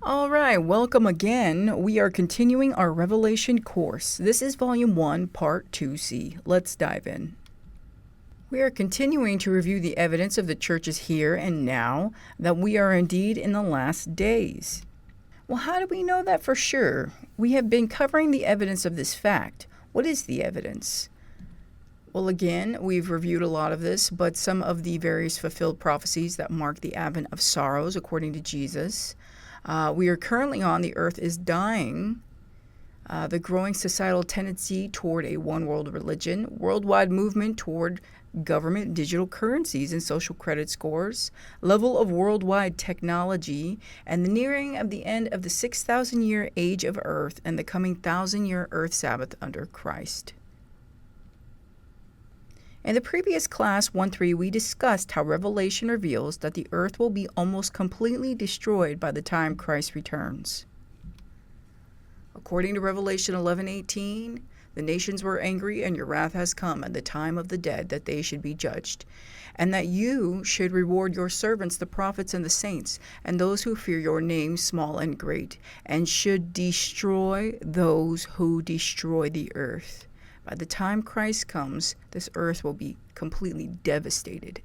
All right, welcome again. We are continuing our Revelation course. This is Volume 1, Part 2C. Let's dive in. We are continuing to review the evidence of the churches here and now that we are indeed in the last days. Well, how do we know that for sure? We have been covering the evidence of this fact. What is the evidence? Well, again, we've reviewed a lot of this, but some of the various fulfilled prophecies that mark the advent of sorrows according to Jesus. We are currently on the earth is dying. The growing societal tendency toward a one-world religion, worldwide movement toward government digital currencies and social credit scores, level of worldwide technology, and the nearing of the end of the 6,000-year age of earth and the coming 1,000-year earth Sabbath under Christ. In the previous class 1.3, we discussed how Revelation reveals that the earth will be almost completely destroyed by the time Christ returns. According to Revelation 11:18, the nations were angry, and your wrath has come, and the time of the dead that they should be judged, and that you should reward your servants, the prophets and the saints, and those who fear your name, small and great, and should destroy those who destroy the earth. By the time Christ comes, this earth will be completely devastated.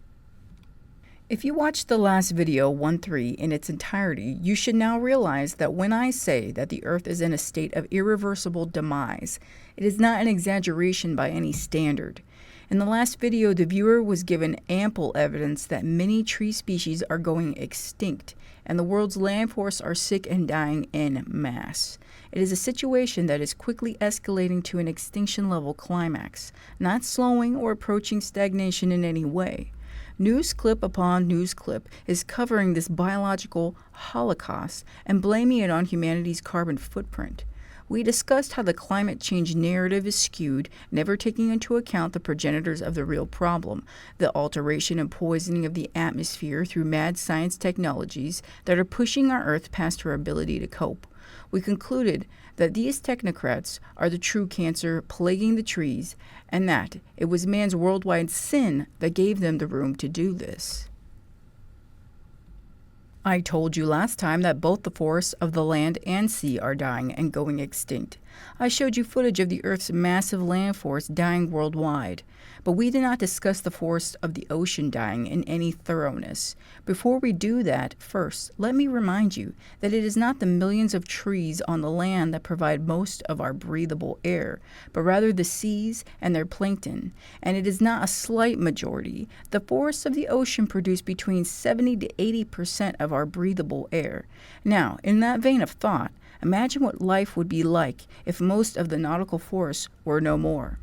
If you watched the last video, 1.3, in its entirety, you should now realize that when I say that the earth is in a state of irreversible demise, it is not an exaggeration by any standard. In the last video, the viewer was given ample evidence that many tree species are going extinct, and the world's land force are sick and dying en masse. It is a situation that is quickly escalating to an extinction level climax, not slowing or approaching stagnation in any way. News clip upon news clip is covering this biological holocaust and blaming it on humanity's carbon footprint. We discussed how the climate change narrative is skewed, never taking into account the progenitors of the real problem, the alteration and poisoning of the atmosphere through mad science technologies that are pushing our Earth past her ability to cope. We concluded that these technocrats are the true cancer plaguing the trees, and that it was man's worldwide sin that gave them the room to do this. I told you last time that both the forests of the land and sea are dying and going extinct. I showed you footage of the Earth's massive land force dying worldwide, but we did not discuss the forests of the ocean dying in any thoroughness. Before we do that, first, let me remind you that it is not the millions of trees on the land that provide most of our breathable air, but rather the seas and their plankton. And it is not a slight majority. The forests of the ocean produce between 70 to 80% of our breathable air. Now, in that vein of thought, imagine what life would be like if most of the nautical forests were no more.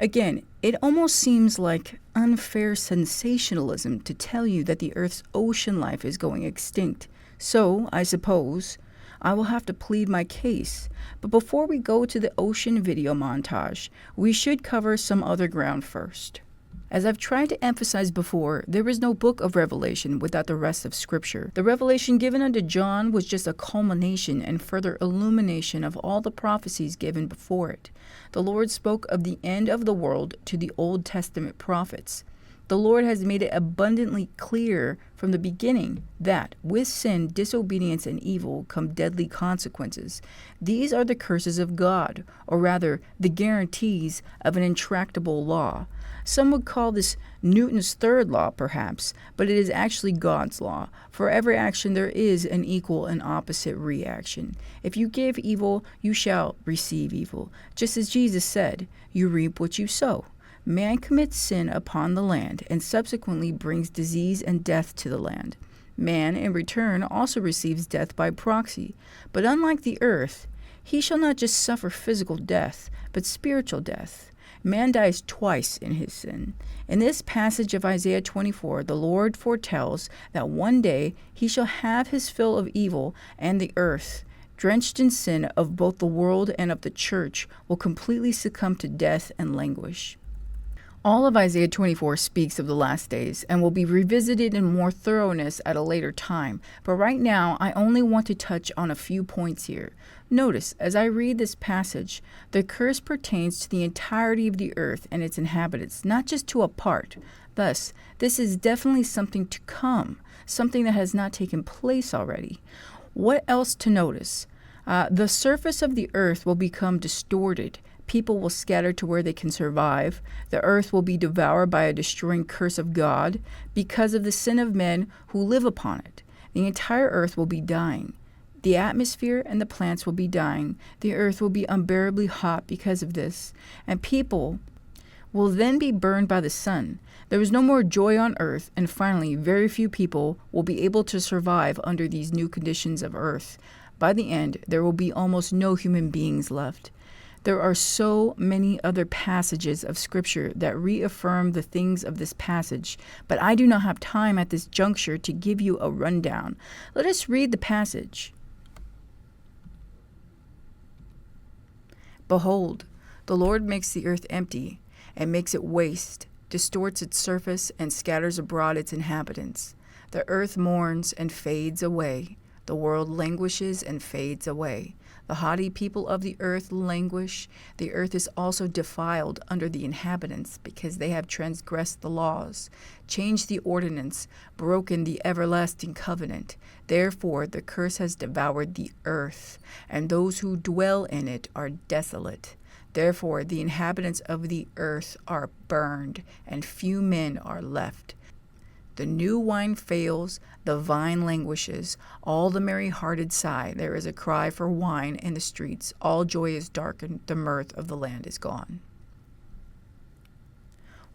Again, it almost seems like unfair sensationalism to tell you that the Earth's ocean life is going extinct. So, I suppose, I will have to plead my case. But before we go to the ocean video montage, we should cover some other ground first. As I've tried to emphasize before, there is no book of Revelation without the rest of Scripture. The revelation given unto John was just a culmination and further illumination of all the prophecies given before it. The Lord spoke of the end of the world to the Old Testament prophets. The Lord has made it abundantly clear from the beginning that with sin, disobedience, and evil come deadly consequences. These are the curses of God, or rather, the guarantees of an intractable law. Some would call this Newton's third law, perhaps, but it is actually God's law. For every action there is an equal and opposite reaction. If you give evil, you shall receive evil. Just as Jesus said, you reap what you sow. Man commits sin upon the land and subsequently brings disease and death to the land. Man, in return, also receives death by proxy. But unlike the earth, he shall not just suffer physical death, but spiritual death. Man dies twice in his sin. In this passage of Isaiah 24, the Lord foretells that one day he shall have his fill of evil, and the earth, drenched in sin of both the world and of the church, will completely succumb to death and languish. All of Isaiah 24 speaks of the last days and will be revisited in more thoroughness at a later time, but right now I only want to touch on a few points here. Notice, as I read this passage, the curse pertains to the entirety of the earth and its inhabitants, not just to a part. Thus, this is definitely something to come, something that has not taken place already. What else to notice? The surface of the earth will become distorted. People will scatter to where they can survive. The earth will be devoured by a destroying curse of God because of the sin of men who live upon it. The entire earth will be dying. The atmosphere and the plants will be dying. The earth will be unbearably hot because of this. And people will then be burned by the sun. There is no more joy on earth, and finally, very few people will be able to survive under these new conditions of earth. By the end, there will be almost no human beings left. There are so many other passages of Scripture that reaffirm the things of this passage, but I do not have time at this juncture to give you a rundown. Let us read the passage. Behold, the Lord makes the earth empty, and makes it waste, distorts its surface, and scatters abroad its inhabitants. The earth mourns and fades away. The world languishes and fades away. The haughty people of the earth languish. The earth is also defiled under the inhabitants, because they have transgressed the laws, changed the ordinance, broken the everlasting covenant. Therefore the curse has devoured the earth, and those who dwell in it are desolate. Therefore the inhabitants of the earth are burned, and few men are left. The new wine fails, the vine languishes, all the merry-hearted sigh. There is a cry for wine in the streets. All joy is darkened, the mirth of the land is gone.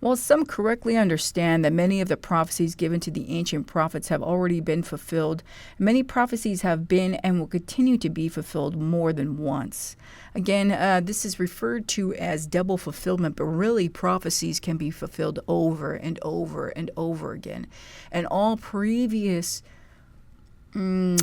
While some correctly understand that many of the prophecies given to the ancient prophets have already been fulfilled, many prophecies have been and will continue to be fulfilled more than once. Again, this is referred to as double fulfillment, but really prophecies can be fulfilled over and over and over again. And all previous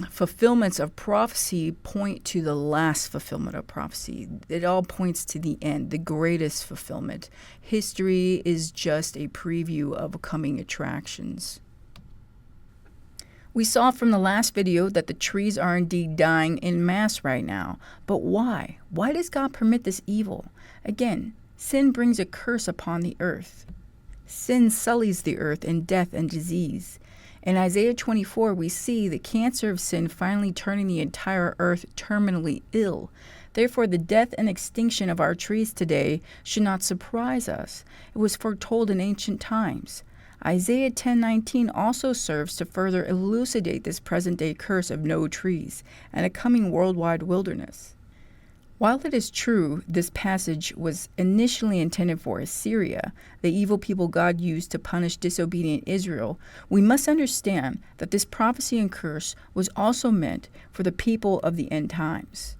fulfillments of prophecy point to the last fulfillment of prophecy. It all points to the end, the greatest fulfillment. History is just a preview of coming attractions. We saw from the last video that the trees are indeed dying en masse right now. But why? Why does God permit this evil? Again, sin brings a curse upon the earth. Sin sullies the earth in death and disease. In Isaiah 24, we see the cancer of sin finally turning the entire earth terminally ill. Therefore, the death and extinction of our trees today should not surprise us. It was foretold in ancient times. Isaiah 10:19 also serves to further elucidate this present-day curse of no trees and a coming worldwide wilderness. While it is true this passage was initially intended for Assyria, the evil people God used to punish disobedient Israel, we must understand that this prophecy and curse was also meant for the people of the end times.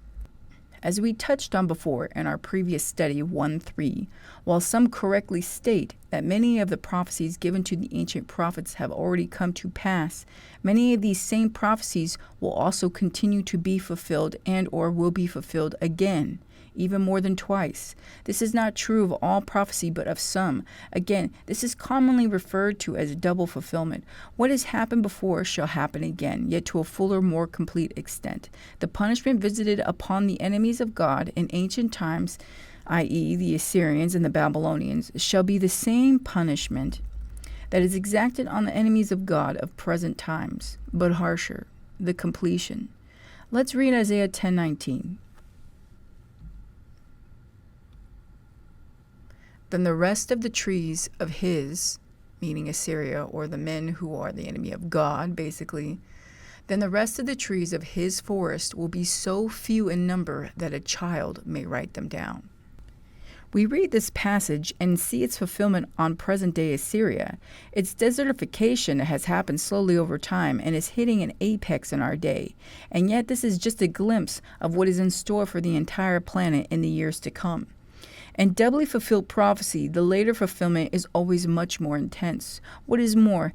As we touched on before in our previous study 1:3, while some correctly state that many of the prophecies given to the ancient prophets have already come to pass, many of these same prophecies will also continue to be fulfilled and or will be fulfilled again, even more than twice. This is not true of all prophecy, but of some. Again, this is commonly referred to as double fulfillment. What has happened before shall happen again, yet to a fuller, more complete extent. The punishment visited upon the enemies of God in ancient times, i.e., the Assyrians and the Babylonians, shall be the same punishment that is exacted on the enemies of God of present times, but harsher, the completion. Let's read Isaiah 10:19. Then the rest of the trees of his, meaning Assyria, or the men who are the enemy of God, basically, then the rest of the trees of his forest will be so few in number that a child may write them down. We read this passage and see its fulfillment on present-day Assyria. Its desertification has happened slowly over time and is hitting an apex in our day. And yet this is just a glimpse of what is in store for the entire planet in the years to come. In doubly fulfilled prophecy, the later fulfillment is always much more intense. What is more,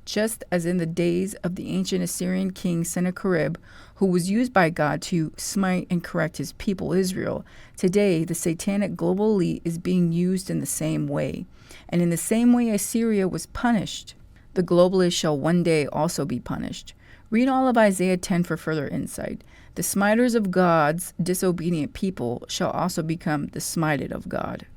just as in the days of the ancient Assyrian king Sennacherib, who was used by God to smite and correct his people Israel, today the satanic global elite is being used in the same way. And in the same way Assyria was punished, the globalists shall one day also be punished. Read all of Isaiah 10 for further insight. The smiters of God's disobedient people shall also become the smited of God.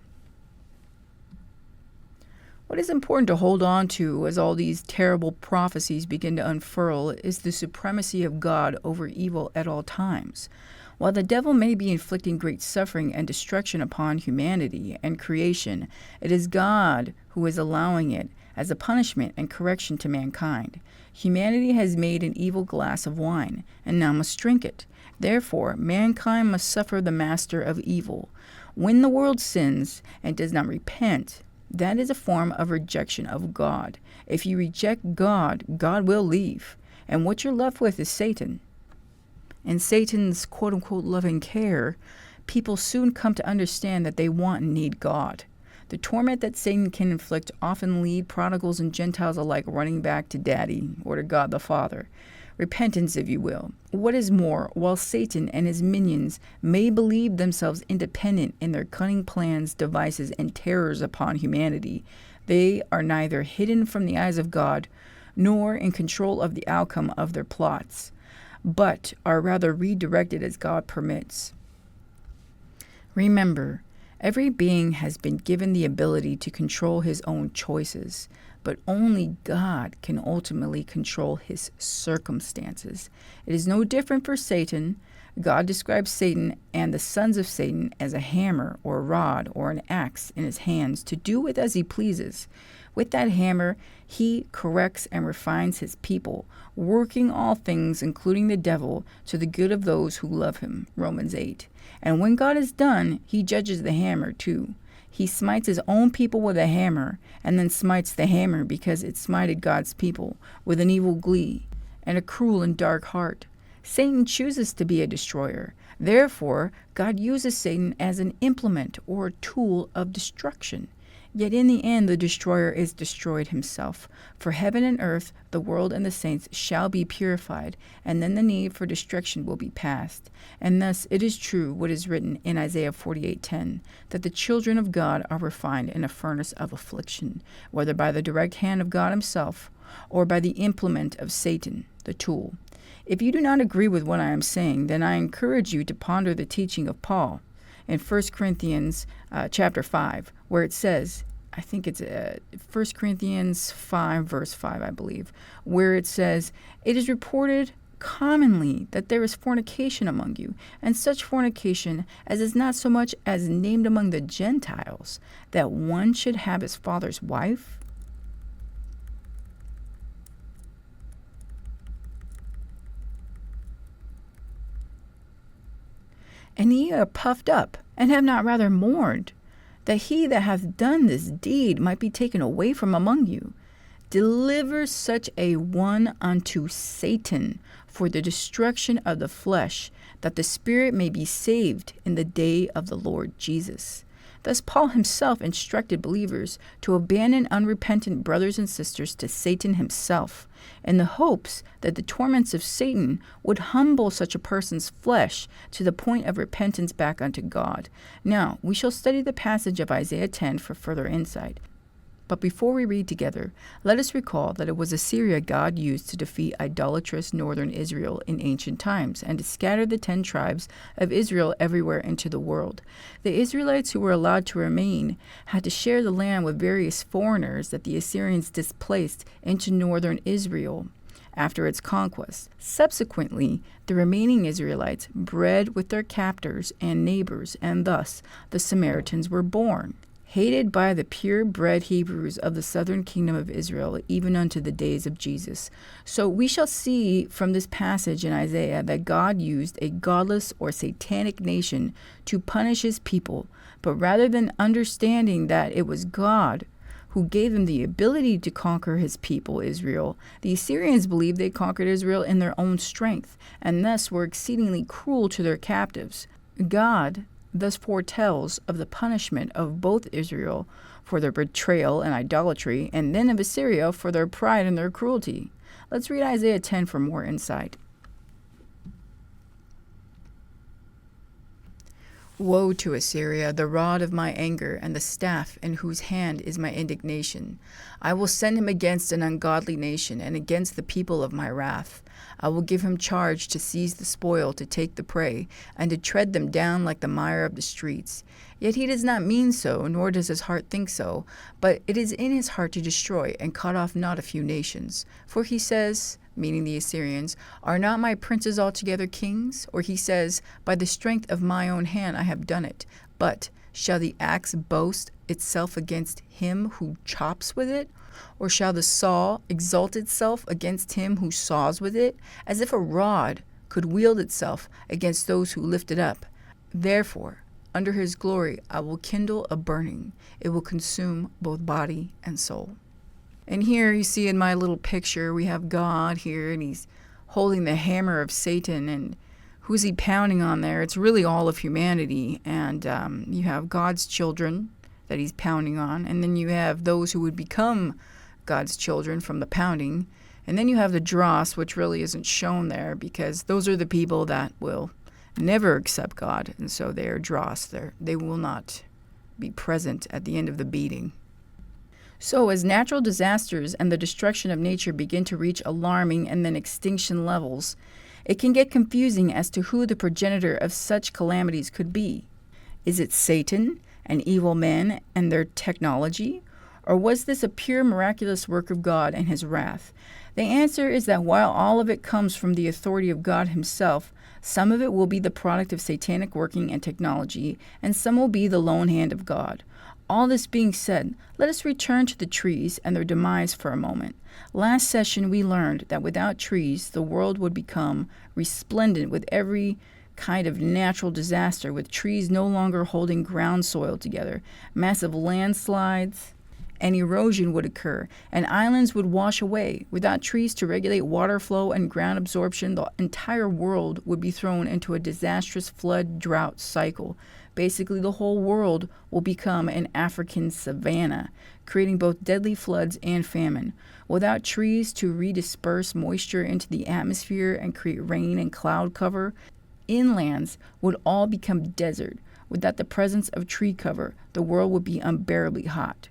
What is important to hold on to as all these terrible prophecies begin to unfurl is the supremacy of God over evil at all times. While the devil may be inflicting great suffering and destruction upon humanity and creation, it is God who is allowing it as a punishment and correction to mankind. Humanity has made an evil glass of wine, and now must drink it. Therefore, mankind must suffer the master of evil. When the world sins and does not repent, that is a form of rejection of God. If you reject God, God will leave. And what you're left with is Satan. In Satan's quote-unquote loving care, people soon come to understand that they want and need God. The torment that Satan can inflict often lead prodigals and Gentiles alike running back to Daddy or to God the Father. Repentance, if you will. What is more, while Satan and his minions may believe themselves independent in their cunning plans, devices, and terrors upon humanity, they are neither hidden from the eyes of God nor in control of the outcome of their plots, but are rather redirected as God permits. Remember, every being has been given the ability to control his own choices, but only God can ultimately control his circumstances. It is no different for Satan. God describes Satan and the sons of Satan as a hammer or a rod or an axe in his hands to do with as he pleases. With that hammer, he corrects and refines his people, working all things, including the devil, to the good of those who love him. Romans 8. And when God is done, he judges the hammer too. He smites his own people with a hammer, and then smites the hammer because it smited God's people with an evil glee and a cruel and dark heart. Satan chooses to be a destroyer. Therefore, God uses Satan as an implement or tool of destruction. Yet in the end, the destroyer is destroyed himself. For heaven and earth, the world and the saints shall be purified, and then the need for destruction will be past. And thus it is true what is written in Isaiah 48:10, that the children of God are refined in a furnace of affliction, whether by the direct hand of God himself, or by the implement of Satan, the tool. If you do not agree with what I am saying, then I encourage you to ponder the teaching of Paul in 1 Corinthians chapter 5, where it says, I think it's 1 Corinthians 5, verse 5, I believe, where it says, "It is reported commonly that there is fornication among you, and such fornication as is not so much as named among the Gentiles, that one should have his father's wife." And ye are puffed up, and have not rather mourned, that he that hath done this deed might be taken away from among you. Deliver such a one unto Satan for the destruction of the flesh, that the spirit may be saved in the day of the Lord Jesus. Thus Paul himself instructed believers to abandon unrepentant brothers and sisters to Satan himself, in the hopes that the torments of Satan would humble such a person's flesh to the point of repentance back unto God. Now, we shall study the passage of Isaiah 10 for further insight. But before we read together, let us recall that it was Assyria God used to defeat idolatrous northern Israel in ancient times and to scatter the 10 tribes of Israel everywhere into the world. The Israelites who were allowed to remain had to share the land with various foreigners that the Assyrians displaced into northern Israel after its conquest. Subsequently, the remaining Israelites bred with their captors and neighbors, and thus the Samaritans were born, hated by the purebred Hebrews of the southern kingdom of Israel, even unto the days of Jesus. So we shall see from this passage in Isaiah that God used a godless or satanic nation to punish his people, but rather than understanding that it was God who gave them the ability to conquer his people, Israel, the Assyrians believed they conquered Israel in their own strength, and thus were exceedingly cruel to their captives. God thus foretells of the punishment of both Israel for their betrayal and idolatry, and then of Assyria for their pride and their cruelty. Let's read Isaiah 10 for more insight. Woe to Assyria, the rod of my anger, and the staff in whose hand is my indignation. I will send him against an ungodly nation, and against the people of my wrath. I will give him charge to seize the spoil, to take the prey, and to tread them down like the mire of the streets. Yet he does not mean so, nor does his heart think so, but it is in his heart to destroy and cut off not a few nations. For he says, meaning the Assyrians, are not my princes altogether kings? Or he says, by the strength of my own hand I have done it. But shall the axe boast itself against him who chops with it? Or shall the saw exalt itself against him who saws with it? As if a rod could wield itself against those who lift it up. Therefore, under his glory I will kindle a burning. It will consume both body and soul. And here you see in my little picture, we have God here, and he's holding the hammer of Satan. And who's he pounding on there? It's really all of humanity. And you have God's children that he's pounding on. And then you have those who would become God's children from the pounding. And then you have the dross, which really isn't shown there, because those are the people that will never accept God, and so they are dross. They will not be present at the end of the beating. So as natural disasters and the destruction of nature begin to reach alarming and then extinction levels, it can get confusing as to who the progenitor of such calamities could be. Is it Satan and evil men and their technology? Or was this a pure miraculous work of God and his wrath? The answer is that while all of it comes from the authority of God himself, some of it will be the product of satanic working and technology, and some will be the lone hand of God. All this being said, let us return to the trees and their demise for a moment. Last session we learned that without trees, the world would become resplendent with every kind of natural disaster, with trees no longer holding ground soil together. Massive landslides and erosion would occur, and islands would wash away. Without trees to regulate water flow and ground absorption, the entire world would be thrown into a disastrous flood-drought cycle. Basically, the whole world will become an African savanna, creating both deadly floods and famine. Without trees to redisperse moisture into the atmosphere and create rain and cloud cover, inlands would all become desert. Without the presence of tree cover, the world would be unbearably hot,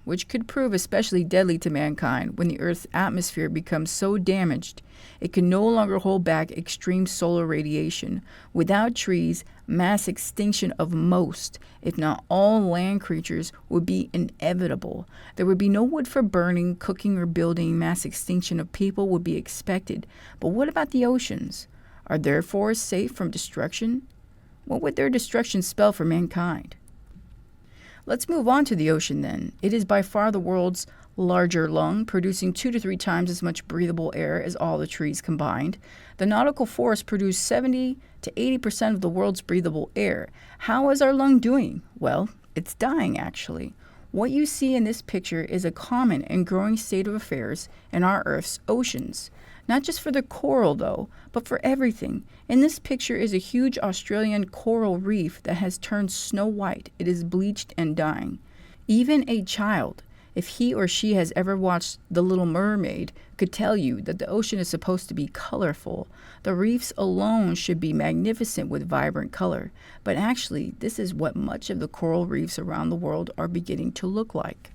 which could prove especially deadly to mankind when the Earth's atmosphere becomes so damaged it can no longer hold back extreme solar radiation. Without trees, mass extinction of most, if not all, land creatures would be inevitable. There would be no wood for burning, cooking, or building. Mass extinction of people would be expected. But what about the oceans? Are their forests safe from destruction? What would their destruction spell for mankind? Let's move on to the ocean then. It is by far the world's larger lung, producing 2 to 3 times as much breathable air as all the trees combined. The nautical forests produce 70 to 80% of the world's breathable air. How is our lung doing? Well, it's dying actually. What you see in this picture is a common and growing state of affairs in our Earth's oceans. Not just for the coral, though, but for everything. In this picture is a huge Australian coral reef that has turned snow white. It is bleached and dying. Even a child, if he or she has ever watched The Little Mermaid, could tell you that the ocean is supposed to be colorful. The reefs alone should be magnificent with vibrant color. But actually, this is what much of the coral reefs around the world are beginning to look like.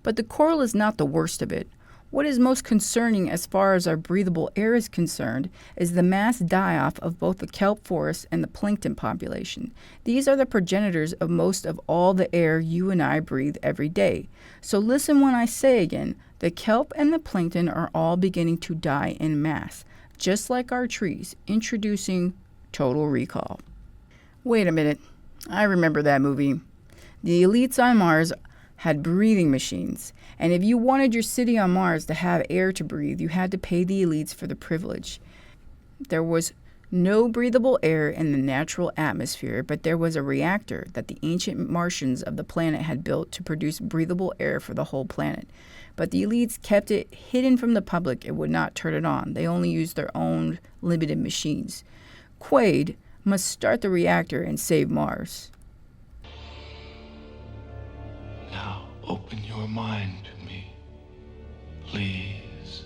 But the coral is not the worst of it. What is most concerning as far as our breathable air is concerned is the mass die-off of both the kelp forest and the plankton population. These are the progenitors of most of all the air you and I breathe every day. So listen when I say again, the kelp and the plankton are all beginning to die en masse, just like our trees, introducing total recall. Wait a minute, I remember that movie. The elites on Mars had breathing machines, and if you wanted your city on Mars to have air to breathe, you had to pay the elites for the privilege. There was no breathable air in the natural atmosphere, but there was a reactor that the ancient Martians of the planet had built to produce breathable air for the whole planet. But the elites kept it hidden from the public and would not turn it on. They only used their own limited machines. Quaid must start the reactor and save Mars. Now open your mind to me, please.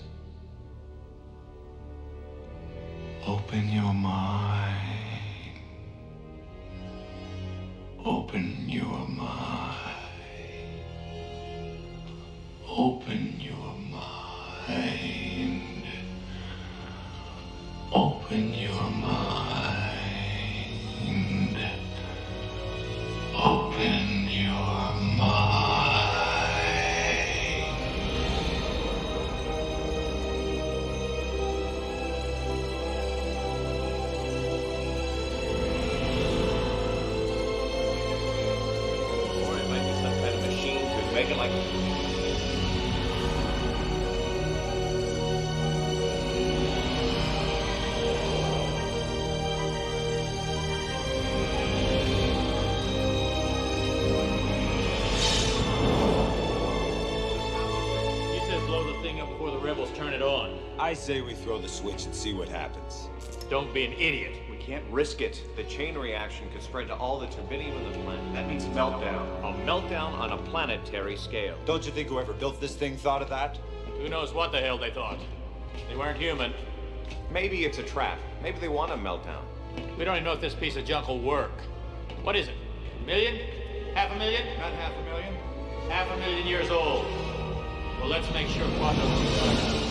Open your mind. Open your mind. Open your mind. Open your mind. the rebels turn it on? I say we throw the switch and see what happens. Don't be an idiot. We can't risk it. The chain reaction could spread to all the turbinium of the planet. That means meltdown. A meltdown on a planetary scale. Don't you think whoever built this thing thought of that? Who knows what the hell they thought? They weren't human. Maybe it's a trap. Maybe they want a meltdown. We don't even know if this piece of junk will work. What is it? A million? Half a million? Not 500,000. 500,000 years old. Well, let's make sure Quanto's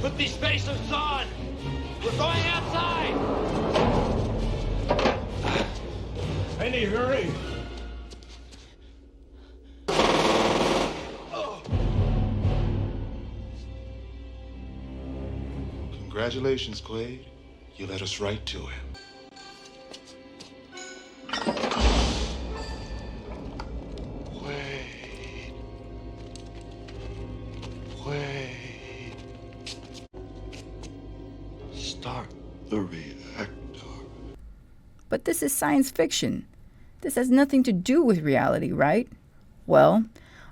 Put these spacesuits on! We're going outside! Any hurry? Congratulations, Quaid. You led us right to him. Quaid. Quaid. Start the reactor. But this is science fiction. This has nothing to do with reality, right? Well,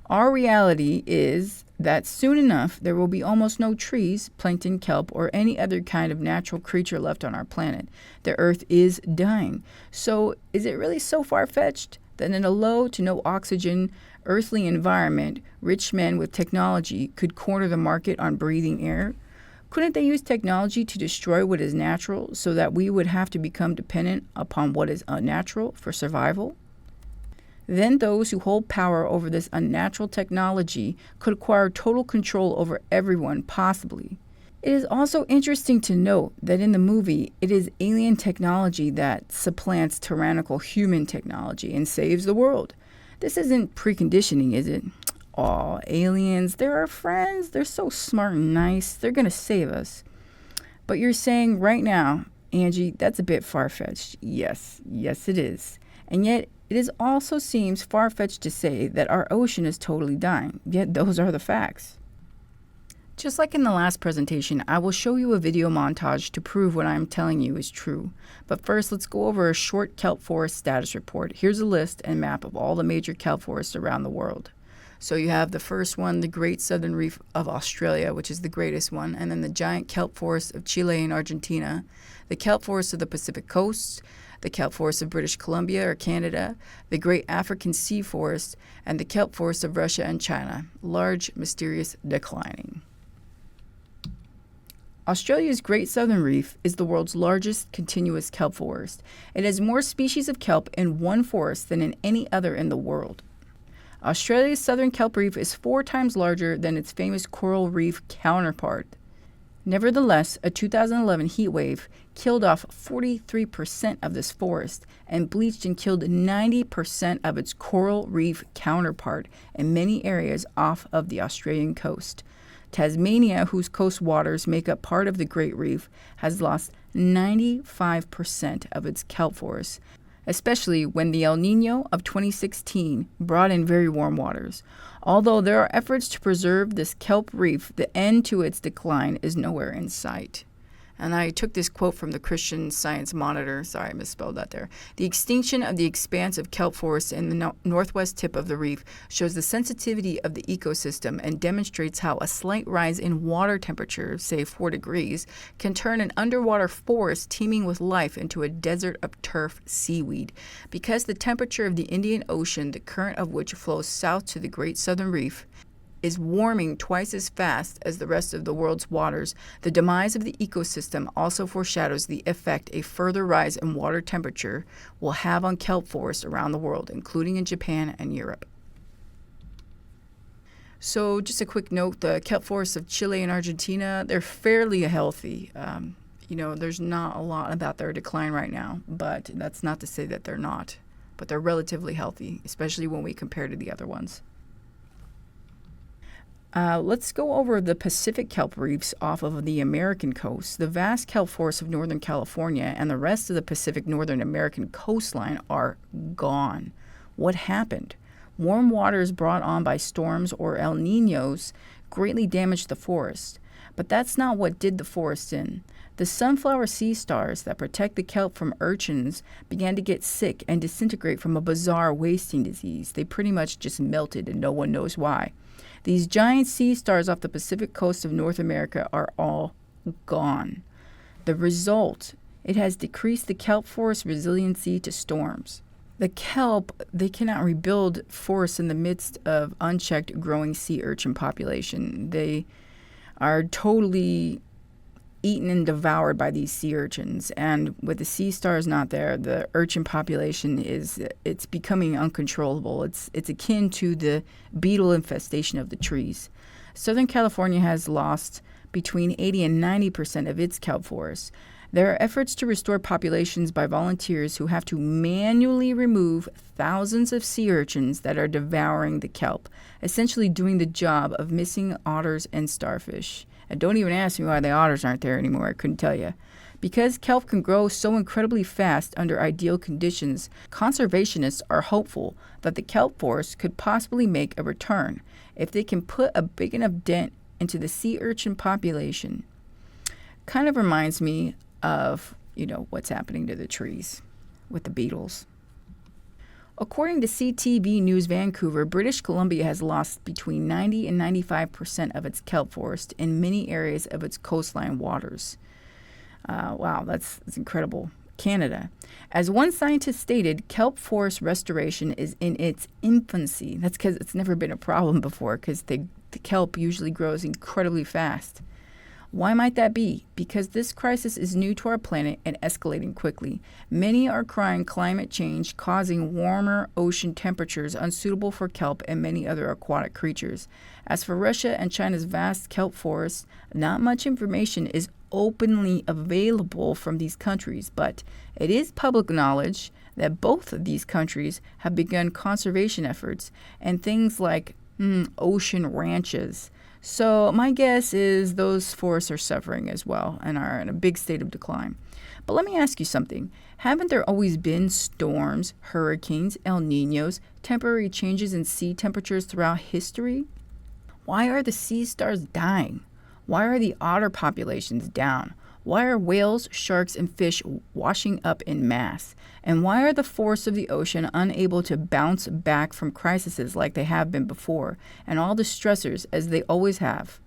our reality is that soon enough there will be almost no trees, plankton, kelp, or any other kind of natural creature left on our planet. The Earth is dying. So is it really so far-fetched that in a low to no oxygen, earthly environment, rich men with technology could corner the market on breathing air? Couldn't they use technology to destroy what is natural so that we would have to become dependent upon what is unnatural for survival? Then those who hold power over this unnatural technology could acquire total control over everyone possibly. It is also interesting to note that in the movie, it is alien technology that supplants tyrannical human technology and saves the world. This isn't preconditioning, is it? Aw, aliens, they're our friends. They're so smart and nice. They're going to save us. But you're saying right now, Angie, that's a bit far-fetched. Yes, it is. And yet, it also seems far-fetched to say that our ocean is totally dying. Yet those are the facts. Just like in the last presentation, I will show you a video montage to prove what I am telling you is true. But first, let's go over a short kelp forest status report. Here's a list and map of all the major kelp forests around the world. So you have the first one, the Great Southern Reef of Australia, which is the greatest one, and then the giant kelp forests of Chile and Argentina, the kelp forests of the Pacific Coast, the kelp forests of British Columbia or Canada, the Great African Sea Forest, and the kelp forests of Russia and China, large, mysterious, declining. Australia's Great Southern Reef is the world's largest continuous kelp forest. It has more species of kelp in one forest than in any other in the world. Australia's southern kelp reef is 4 times larger than its famous coral reef counterpart. Nevertheless, a 2011 heat wave killed off 43% of this forest and bleached and killed 90% of its coral reef counterpart in many areas off of the Australian coast. Tasmania, whose coast waters make up part of the Great Reef, has lost 95% of its kelp forests, especially when the El Niño of 2016 brought in very warm waters. Although there are efforts to preserve this kelp reef, the end to its decline is nowhere in sight. And I took this quote from the Christian Science Monitor. Sorry, I misspelled that there. The extinction of the expanse of kelp forests in the northwest tip of the reef shows the sensitivity of the ecosystem and demonstrates how a slight rise in water temperature, say 4 degrees, can turn an underwater forest teeming with life into a desert of turf seaweed. Because the temperature of the Indian Ocean, the current of which flows south to the Great Southern Reef, is warming twice as fast as the rest of the world's waters, the demise of the ecosystem also foreshadows the effect a further rise in water temperature will have on kelp forests around the world, including in Japan and Europe. So just a quick note, the kelp forests of Chile and Argentina, they're fairly healthy. There's not a lot about their decline right now, but that's not to say that they're not. But they're relatively healthy, especially when we compare to the other ones. Let's go over the Pacific kelp reefs off of the American coast. The vast kelp forests of Northern California and the rest of the Pacific Northern American coastline are gone. What happened? Warm waters brought on by storms or El Niños greatly damaged the forest. But that's not what did the forest in. The sunflower sea stars that protect the kelp from urchins began to get sick and disintegrate from a bizarre wasting disease. They pretty much just melted and no one knows why. These giant sea stars off the Pacific coast of North America are all gone. The result, it has decreased the kelp forest resiliency to storms. The kelp, they cannot rebuild forests in the midst of unchecked growing sea urchin population. They are totally eaten and devoured by these sea urchins. And with the sea stars not there, the urchin population it's becoming uncontrollable. It's akin to the beetle infestation of the trees. Southern California has lost between 80 and 90% of its kelp forests. There are efforts to restore populations by volunteers who have to manually remove thousands of sea urchins that are devouring the kelp, essentially doing the job of missing otters and starfish. And don't even ask me why the otters aren't there anymore. I couldn't tell you. Because kelp can grow so incredibly fast under ideal conditions, conservationists are hopeful that the kelp forest could possibly make a return if they can put a big enough dent into the sea urchin population. Kind of reminds me of, what's happening to the trees with the beetles. According to CTV News Vancouver, British Columbia has lost between 90 and 95% of its kelp forest in many areas of its coastline waters. Wow, that's incredible. Canada. As one scientist stated, kelp forest restoration is in its infancy. That's because it's never been a problem before, because the kelp usually grows incredibly fast. Why might that be? Because this crisis is new to our planet and escalating quickly. Many are crying climate change causing warmer ocean temperatures unsuitable for kelp and many other aquatic creatures. As for Russia and China's vast kelp forests, not much information is openly available from these countries, but it is public knowledge that both of these countries have begun conservation efforts and things like ocean ranches. So my guess is those forests are suffering as well and are in a big state of decline. But let me ask you something. Haven't there always been storms, hurricanes, El Niños, temporary changes in sea temperatures throughout history? Why are the sea stars dying? Why are the otter populations down? Why are whales, sharks, and fish washing up en masse? And why are the forests of the ocean unable to bounce back from crises like they have been before, and all the stressors as they always have?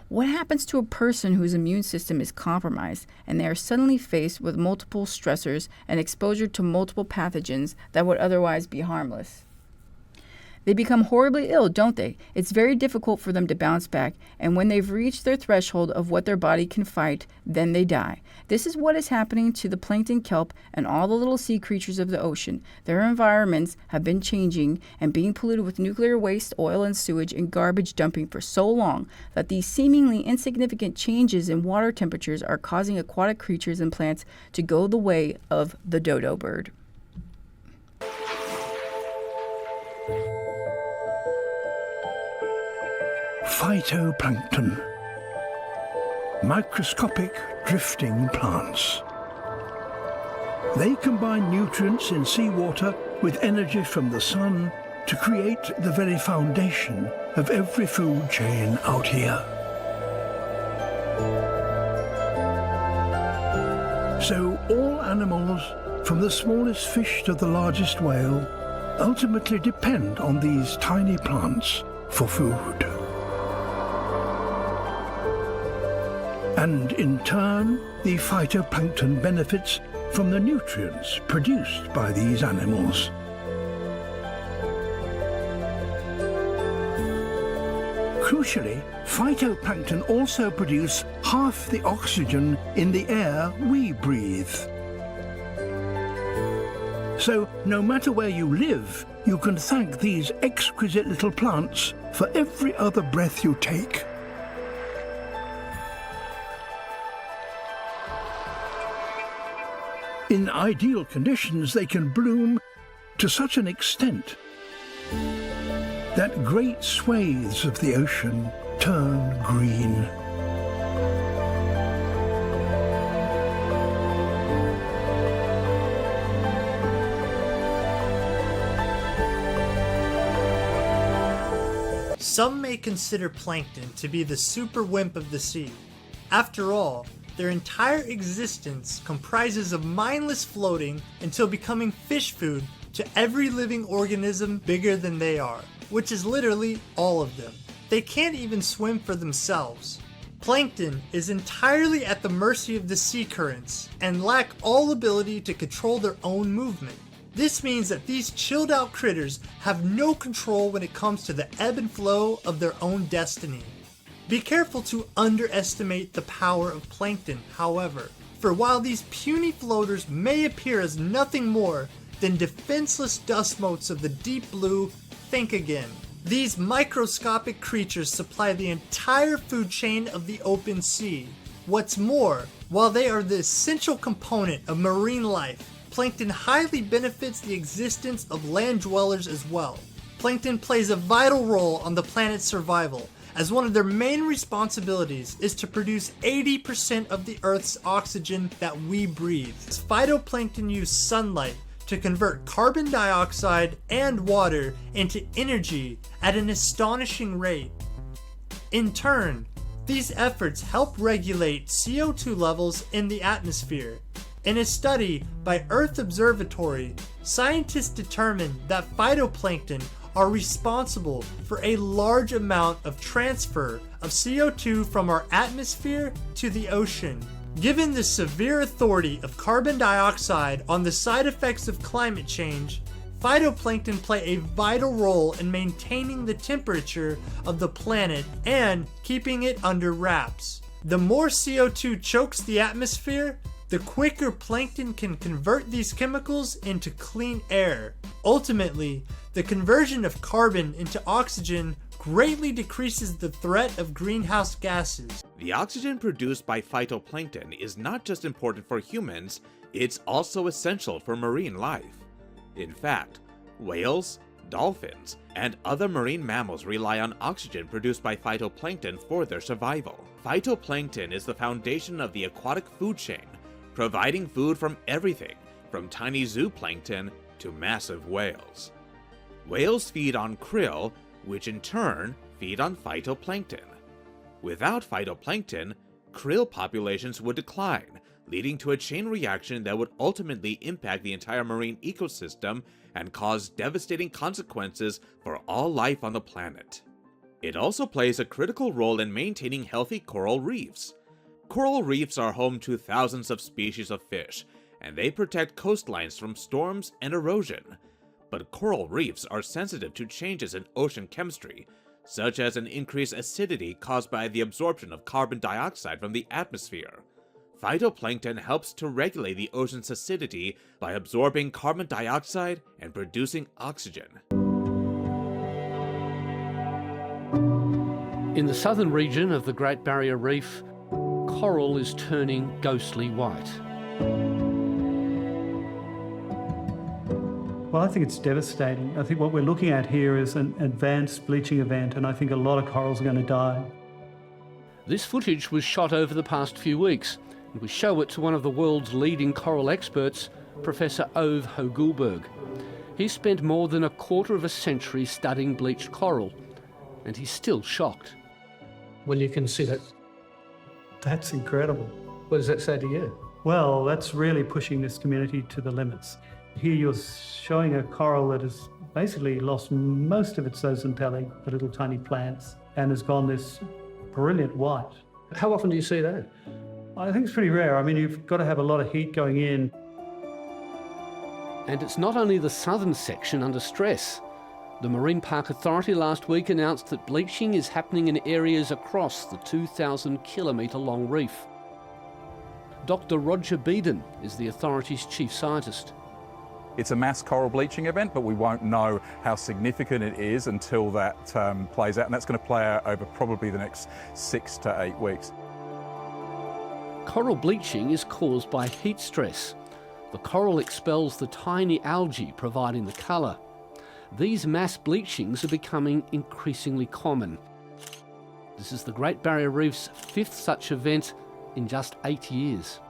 What happens to a person whose immune system is compromised and they are suddenly faced with multiple stressors and exposure to multiple pathogens that would otherwise be harmless? They become horribly ill, don't they? It's very difficult for them to bounce back, and when they've reached their threshold of what their body can fight, then they die. This is what is happening to the plankton, kelp, and all the little sea creatures of the ocean. Their environments have been changing and being polluted with nuclear waste, oil and sewage, and garbage dumping for so long that these seemingly insignificant changes in water temperatures are causing aquatic creatures and plants to go the way of the dodo bird. Phytoplankton, microscopic drifting plants. They combine nutrients in seawater with energy from the sun to create the very foundation of every food chain out here. So all animals, from the smallest fish to the largest whale, ultimately depend on these tiny plants for food. And in turn, the phytoplankton benefits from the nutrients produced by these animals. Crucially, phytoplankton also produce half the oxygen in the air we breathe. So, no matter where you live, you can thank these exquisite little plants for every other breath you take. In ideal conditions, they can bloom to such an extent that great swathes of the ocean turn green. Some may consider plankton to be the super wimp of the sea. After all, their entire existence comprises of mindless floating until becoming fish food to every living organism bigger than they are, which is literally all of them. They can't even swim for themselves. Plankton is entirely at the mercy of the sea currents and lack all ability to control their own movement. This means that these chilled out critters have no control when it comes to the ebb and flow of their own destiny. Be careful to underestimate the power of plankton, however, for while these puny floaters may appear as nothing more than defenseless dust motes of the deep blue, think again. These microscopic creatures supply the entire food chain of the open sea. What's more, while they are the essential component of marine life, plankton highly benefits the existence of land dwellers as well. Plankton plays a vital role on the planet's survival, as one of their main responsibilities is to produce 80% of the Earth's oxygen that we breathe. Phytoplankton use sunlight to convert carbon dioxide and water into energy at an astonishing rate. In turn, these efforts help regulate CO2 levels in the atmosphere. In a study by Earth Observatory, scientists determined that phytoplankton are responsible for a large amount of transfer of CO2 from our atmosphere to the ocean. Given the severe authority of carbon dioxide on the side effects of climate change, phytoplankton play a vital role in maintaining the temperature of the planet and keeping it under wraps. The more CO2 chokes the atmosphere, the quicker plankton can convert these chemicals into clean air. Ultimately, the conversion of carbon into oxygen greatly decreases the threat of greenhouse gases. The oxygen produced by phytoplankton is not just important for humans, it's also essential for marine life. In fact, whales, dolphins, and other marine mammals rely on oxygen produced by phytoplankton for their survival. Phytoplankton is the foundation of the aquatic food chain, providing food from everything from tiny zooplankton to massive whales. Whales feed on krill, which in turn feed on phytoplankton. Without phytoplankton, krill populations would decline, leading to a chain reaction that would ultimately impact the entire marine ecosystem and cause devastating consequences for all life on the planet. It also plays a critical role in maintaining healthy coral reefs. Coral reefs are home to thousands of species of fish, and they protect coastlines from storms and erosion. But coral reefs are sensitive to changes in ocean chemistry, such as an increased acidity caused by the absorption of carbon dioxide from the atmosphere. Phytoplankton helps to regulate the ocean's acidity by absorbing carbon dioxide and producing oxygen. In the southern region of the Great Barrier Reef, coral is turning ghostly white. Well, I think it's devastating. I think what we're looking at here is an advanced bleaching event, and I think a lot of corals are going to die. This footage was shot over the past few weeks, and we show it to one of the world's leading coral experts, Professor Ove Hoegulberg. He spent more than a quarter of a century studying bleached coral, and he's still shocked. When you consider it, That's incredible. what does that say to you? Well, that's really pushing this community to the limits. Here you're showing a coral that has basically lost most of its zooxanthellae, the little tiny plants, and has gone this brilliant white. How often do you see that? I think it's pretty rare. I mean, you've got to have a lot of heat going in. And it's not only the southern section under stress. The Marine Park Authority last week announced that bleaching is happening in areas across the 2,000-kilometre long reef. Dr. Roger Beeden is the authority's chief scientist. It's a mass coral bleaching event, but we won't know how significant it is until that plays out, and that's going to play out over probably the next 6 to 8 weeks. Coral bleaching is caused by heat stress. The coral expels the tiny algae providing the colour. These mass bleachings are becoming increasingly common. This is the Great Barrier Reef's 5th such event in just 8 years.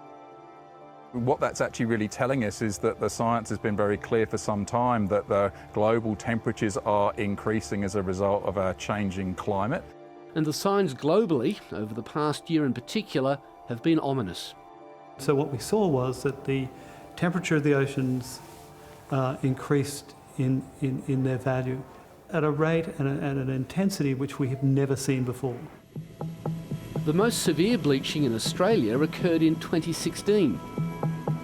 What that's actually really telling us is that the science has been very clear for some time that the global temperatures are increasing as a result of our changing climate. And the signs globally, over the past year in particular, have been ominous. So what we saw was that the temperature of the oceans increased in their value at a rate and an intensity which we have never seen before. The most severe bleaching in Australia occurred in 2016.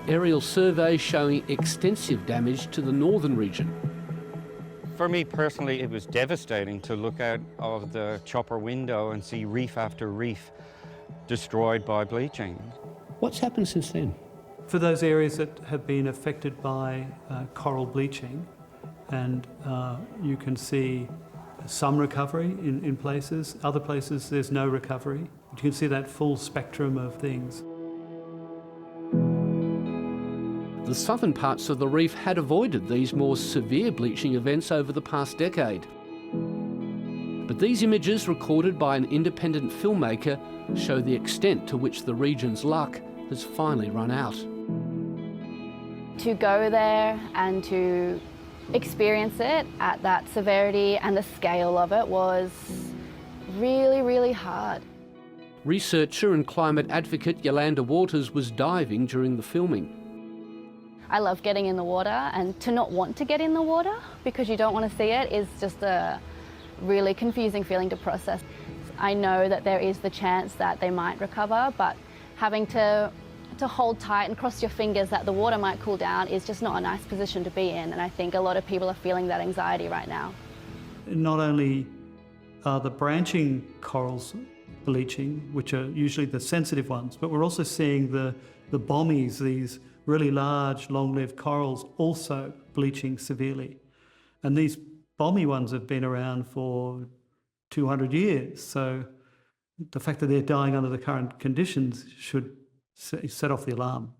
Aerial surveys showing extensive damage to the northern region. For me personally, it was devastating to look out of the chopper window and see reef after reef destroyed by bleaching. What's happened since then? For those areas that have been affected by coral bleaching, and you can see some recovery in places, other places there's no recovery. You can see that full spectrum of things. The southern parts of the reef had avoided these more severe bleaching events over the past decade. But these images, recorded by an independent filmmaker, show the extent to which the region's luck has finally run out. To go there and to experience it at that severity and the scale of it was really, really hard. Researcher and climate advocate Yolanda Waters was diving during the filming. I love getting in the water, and to not want to get in the water because you don't want to see it is just a really confusing feeling to process. I know that there is the chance that they might recover, but having to hold tight and cross your fingers that the water might cool down is just not a nice position to be in, and I think a lot of people are feeling that anxiety right now. Not only are the branching corals bleaching, which are usually the sensitive ones, but we're also seeing the bommies, these really large, long-lived corals, also bleaching severely. And these bommy ones have been around for 200 years, so the fact that they're dying under the current conditions should set off the alarm.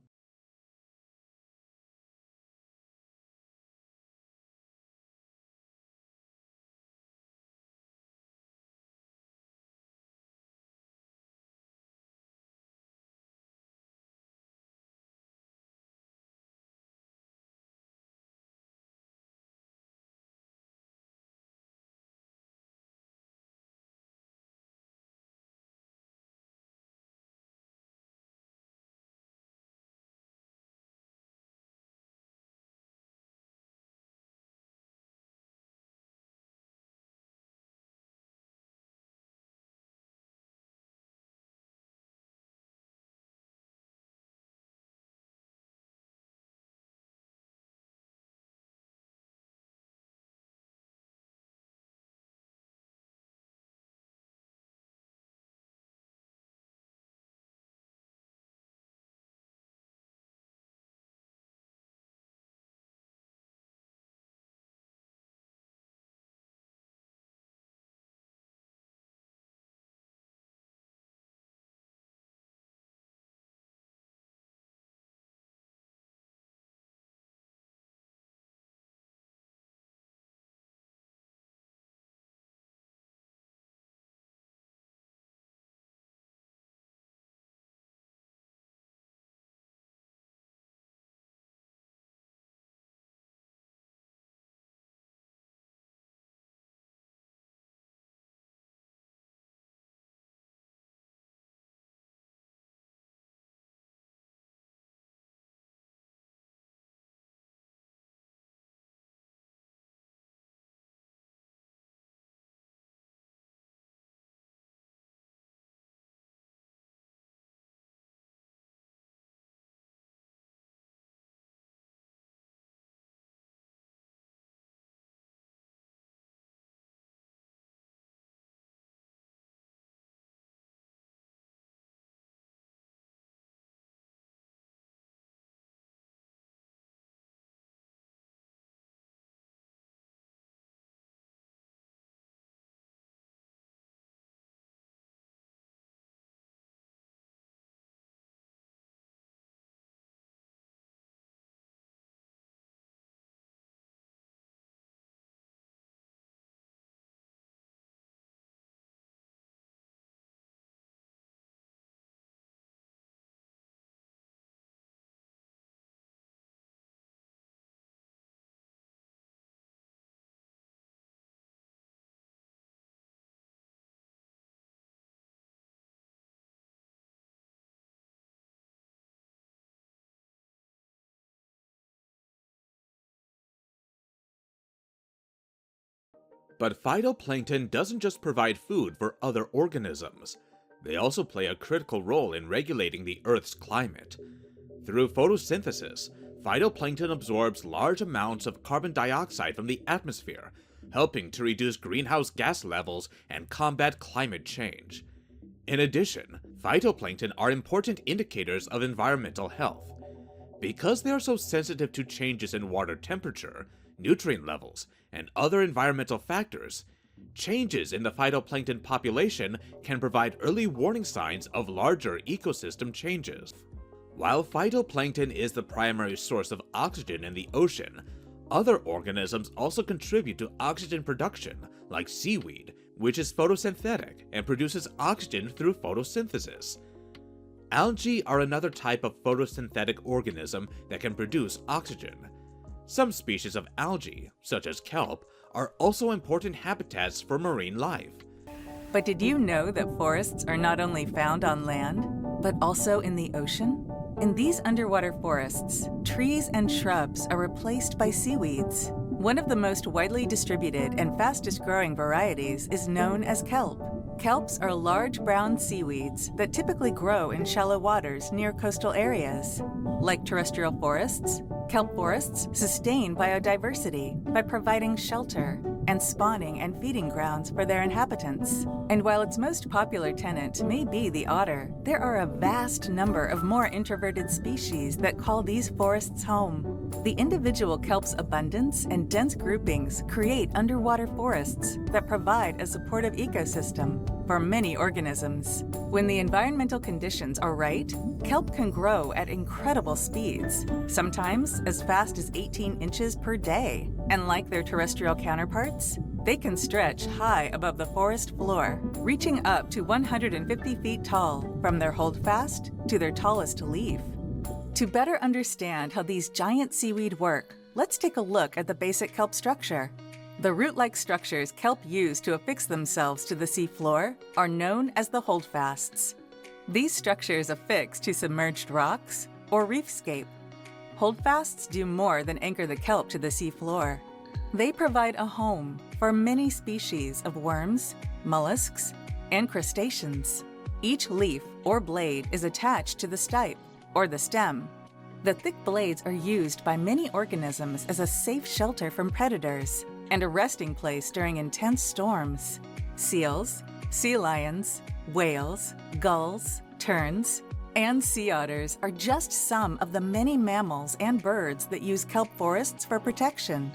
But phytoplankton doesn't just provide food for other organisms. They also play a critical role in regulating the Earth's climate. Through photosynthesis, phytoplankton absorbs large amounts of carbon dioxide from the atmosphere, helping to reduce greenhouse gas levels and combat climate change. In addition, phytoplankton are important indicators of environmental health. Because they are so sensitive to changes in water temperature, nutrient levels, and other environmental factors, changes in the phytoplankton population can provide early warning signs of larger ecosystem changes. While phytoplankton is the primary source of oxygen in the ocean, other organisms also contribute to oxygen production, like seaweed, which is photosynthetic and produces oxygen through photosynthesis. Algae are another type of photosynthetic organism that can produce oxygen. Some species of algae, such as kelp, are also important habitats for marine life. But did you know that forests are not only found on land, but also in the ocean? In these underwater forests, trees and shrubs are replaced by seaweeds. One of the most widely distributed and fastest growing varieties is known as kelp. Kelps are large brown seaweeds that typically grow in shallow waters near coastal areas. Like terrestrial forests, kelp forests sustain biodiversity by providing shelter and spawning and feeding grounds for their inhabitants. And while its most popular tenant may be the otter, there are a vast number of more introverted species that call these forests home. The individual kelp's abundance and dense groupings create underwater forests that provide a supportive ecosystem for many organisms. When the environmental conditions are right, kelp can grow at incredible speeds, sometimes as fast as 18 inches per day. And like their terrestrial counterparts, they can stretch high above the forest floor, reaching up to 150 feet tall from their holdfast to their tallest leaf. To better understand how these giant seaweed work, let's take a look at the basic kelp structure. The root-like structures kelp use to affix themselves to the seafloor are known as the holdfasts. These structures affix to submerged rocks or reefscape. Holdfasts do more than anchor the kelp to the seafloor. They provide a home for many species of worms, mollusks, and crustaceans. Each leaf or blade is attached to the stipe, or the stem. The thick blades are used by many organisms as a safe shelter from predators and a resting place during intense storms. Seals, sea lions, whales, gulls, terns, and sea otters are just some of the many mammals and birds that use kelp forests for protection.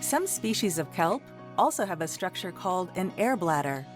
Some species of kelp also have a structure called an air bladder,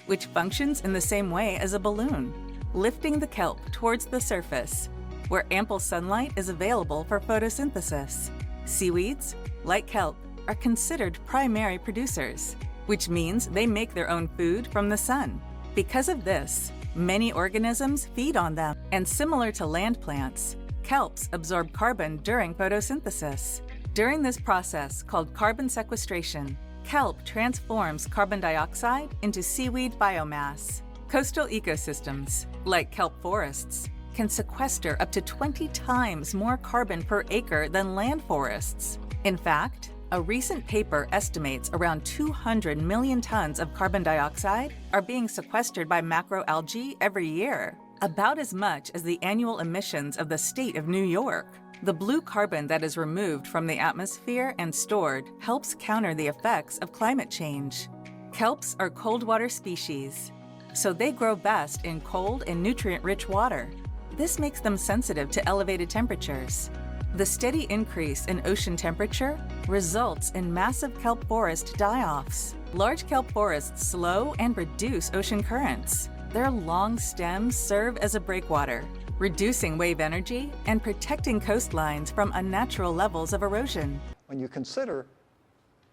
which functions in the same way as a balloon, lifting the kelp towards the surface, where ample sunlight is available for photosynthesis. Seaweeds, like kelp, are considered primary producers, which means they make their own food from the sun. Because of this, many organisms feed on them, and similar to land plants, kelps absorb carbon during photosynthesis. During this process, called carbon sequestration, kelp transforms carbon dioxide into seaweed biomass. Coastal ecosystems, like kelp forests, can sequester up to 20 times more carbon per acre than land forests. In fact, a recent paper estimates around 200 million tons of carbon dioxide are being sequestered by macroalgae every year, about as much as the annual emissions of the state of New York. The blue carbon that is removed from the atmosphere and stored helps counter the effects of climate change. Kelps are cold water species, so they grow best in cold and nutrient-rich water. This makes them sensitive to elevated temperatures. The steady increase in ocean temperature results in massive kelp forest die-offs. Large kelp forests slow and reduce ocean currents. Their long stems serve as a breakwater, reducing wave energy and protecting coastlines from unnatural levels of erosion. When you consider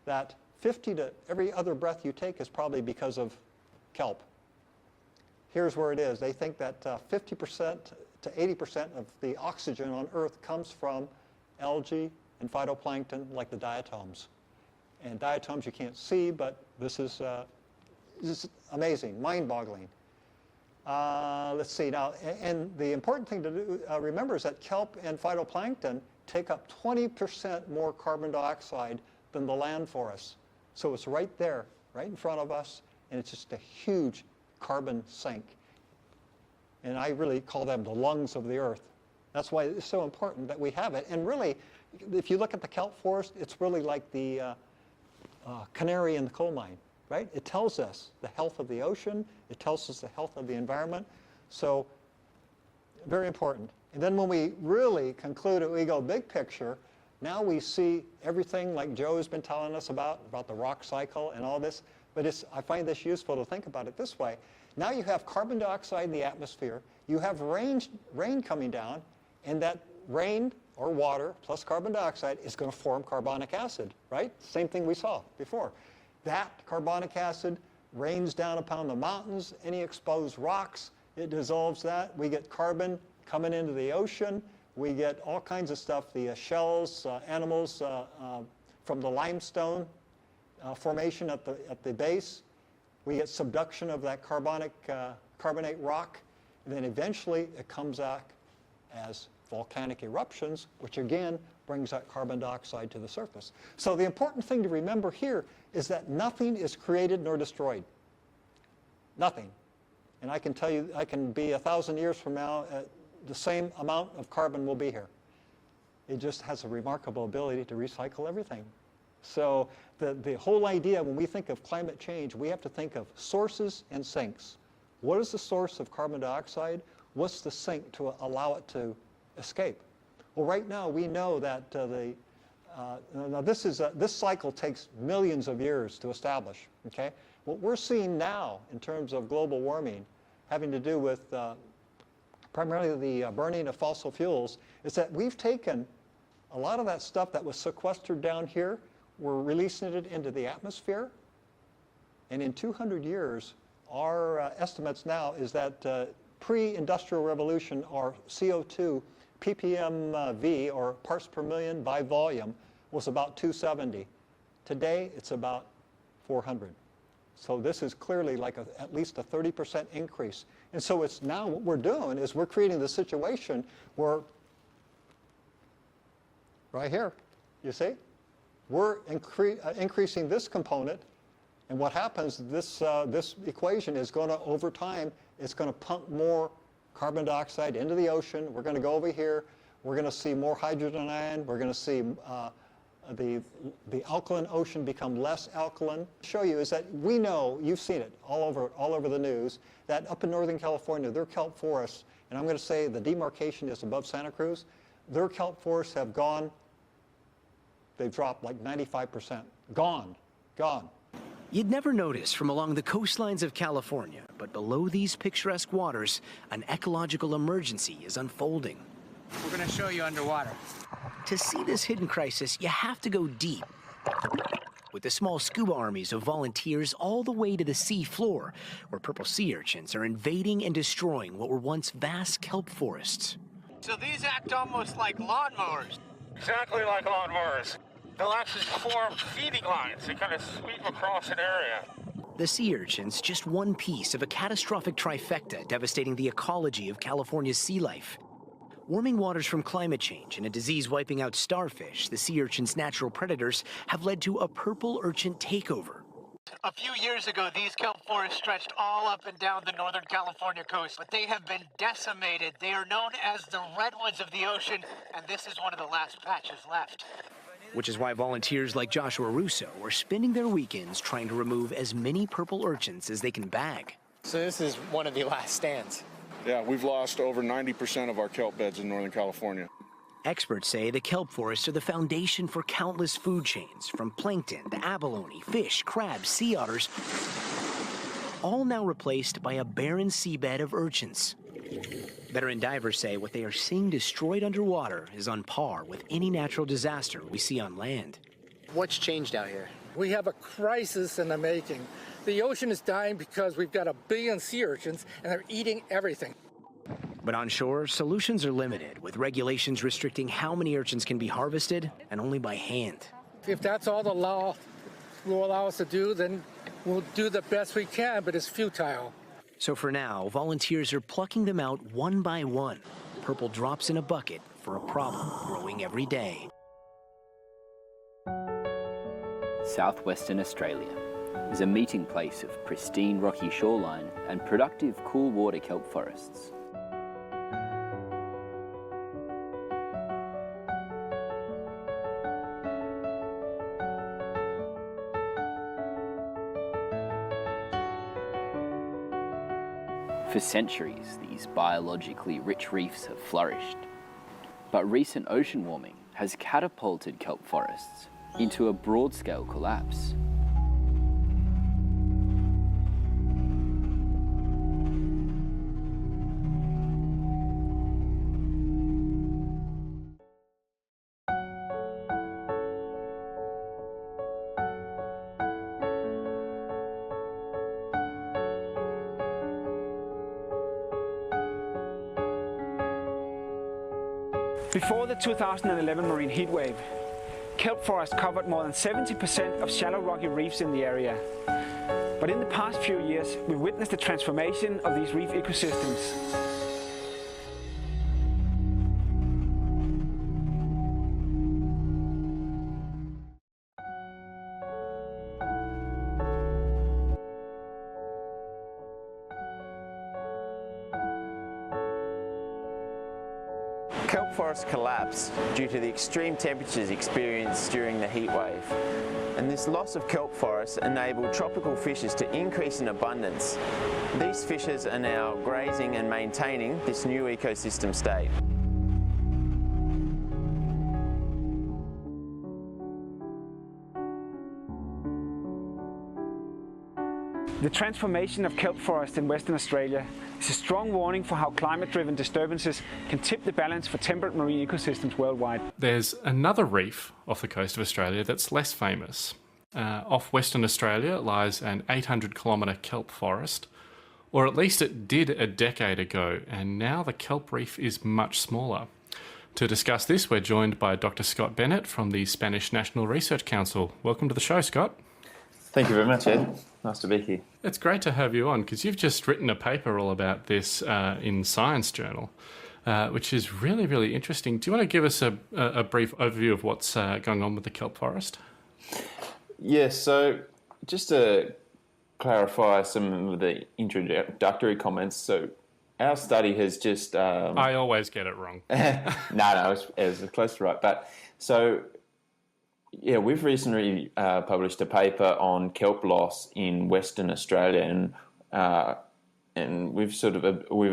that 50 to every other breath you take is probably because of kelp. Here's where it is. They think that 50% to 80% of the oxygen on Earth comes from algae and phytoplankton like the diatoms. And diatoms you can't see, but this is amazing, mind-boggling. Let's see now, and the important thing to do, remember is that kelp and phytoplankton take up 20% more carbon dioxide than the land forests. So it's right there right in front of us, and it's just a huge carbon sink. And I really call them the lungs of the earth. That's why it's so important that we have it. And really, if you look at the kelp forest, it's really like the canary in the coal mine, right? It tells us the health of the ocean. It tells us the health of the environment. So very important. And then when we really conclude it, we go big picture, now we see everything like Joe has been telling us about the rock cycle and all this. But I find this useful to think about it this way. Now you have carbon dioxide in the atmosphere. You have rain coming down, and that rain or water plus carbon dioxide is going to form carbonic acid, right? Same thing we saw before. That carbonic acid rains down upon the mountains, any exposed rocks, it dissolves that. We get carbon coming into the ocean. We get all kinds of stuff, the shells, animals from the limestone formation at the base. We get subduction of that carbonate rock, and then eventually it comes out as volcanic eruptions, which again brings that carbon dioxide to the surface. So the important thing to remember here is that nothing is created nor destroyed. Nothing. And I can tell you, I can be 1,000 years from now, the same amount of carbon will be here. It just has a remarkable ability to recycle everything. So the whole idea, when we think of climate change, we have to think of sources and sinks. What is the source of carbon dioxide? What's the sink to allow it to escape? Well, right now we know that this cycle takes millions of years to establish. Okay, what we're seeing now in terms of global warming, having to do with primarily the burning of fossil fuels, is that we've taken a lot of that stuff that was sequestered down here. We're releasing it into the atmosphere, and in 200 years, our estimates now is that pre-industrial revolution, our CO2 ppmv, or parts per million by volume, was about 270. Today, it's about 400. So this is clearly like at least a 30% increase. And so it's now what we're doing is we're creating the situation where, right here, you see, we're increasing this component, and what happens, this equation is going to, over time, it's going to pump more carbon dioxide into the ocean. We're going to go over here. We're going to see more hydrogen ion. We're going to see the alkaline ocean become less alkaline. Show you is that we know, you've seen it all over the news, that up in Northern California, their kelp forests, and I'm going to say the demarcation is above Santa Cruz, their kelp forests have gone, they've dropped like 95%. Gone. You'd never notice from along the coastlines of California, but below these picturesque waters, an ecological emergency is unfolding. We're going to show you underwater. To see this hidden crisis, you have to go deep. With the small scuba armies of volunteers all the way to the sea floor, where purple sea urchins are invading and destroying what were once vast kelp forests. So these act almost like lawnmowers. Exactly like lawnmowers. They'll actually form feeding lines that kind of sweep across an area. The sea urchins, just one piece of a catastrophic trifecta devastating the ecology of California's sea life. Warming waters from climate change and a disease wiping out starfish, the sea urchin's natural predators, have led to a purple urchin takeover. A few years ago, these kelp forests stretched all up and down the Northern California coast, but they have been decimated. They are known as the redwoods of the ocean, and this is one of the last patches left. Which is why volunteers like Joshua Russo are spending their weekends trying to remove as many purple urchins as they can bag. So this is one of the last stands. Yeah, we've lost over 90% of our kelp beds in Northern California. Experts say the kelp forests are the foundation for countless food chains, from plankton to abalone, fish, crabs, sea otters, all now replaced by a barren seabed of urchins. Veteran divers say what they are seeing destroyed underwater is on par with any natural disaster we see on land. What's changed out here? We have a crisis in the making. The ocean is dying because we've got 1 billion sea urchins and they're eating everything. But on shore, solutions are limited, with regulations restricting how many urchins can be harvested, and only by hand. If that's all the law will allow us to do, then we'll do the best we can, but it's futile. So for now, volunteers are plucking them out one by one, purple drops in a bucket for a problem growing every day. Southwestern Australia, is a meeting place of pristine rocky shoreline and productive cool water kelp forests. For centuries, these biologically rich reefs have flourished. But recent ocean warming has catapulted kelp forests into a broad-scale collapse. Before the 2011 marine heatwave, kelp forest covered more than 70% of shallow rocky reefs in the area. But in the past few years, we've witnessed the transformation of these reef ecosystems. Kelp forests collapse due to the extreme temperatures experienced during the heat wave. And this loss of kelp forests enabled tropical fishes to increase in abundance. These fishes are now grazing and maintaining this new ecosystem state. The transformation of kelp forest in Western Australia is a strong warning for how climate-driven disturbances can tip the balance for temperate marine ecosystems worldwide. There's another reef off the coast of Australia that's less famous. Off Western Australia lies an 800-kilometre kelp forest, or at least it did a decade ago, and now the kelp reef is much smaller. To discuss this, we're joined by Dr. Scott Bennett from the Spanish National Research Council. Welcome to the show, Scott. Thank you very much, Ed. Nice to be here. It's great to have you on because you've just written a paper all about this in Science Journal, which is really, really interesting. Do you want to give us a brief overview of what's going on with the kelp forest? Yes, so just to clarify some of the introductory comments, so our study has just... I always get it wrong. No, it was close to right. But so... Yeah, we've recently published a paper on kelp loss in Western Australia, and we've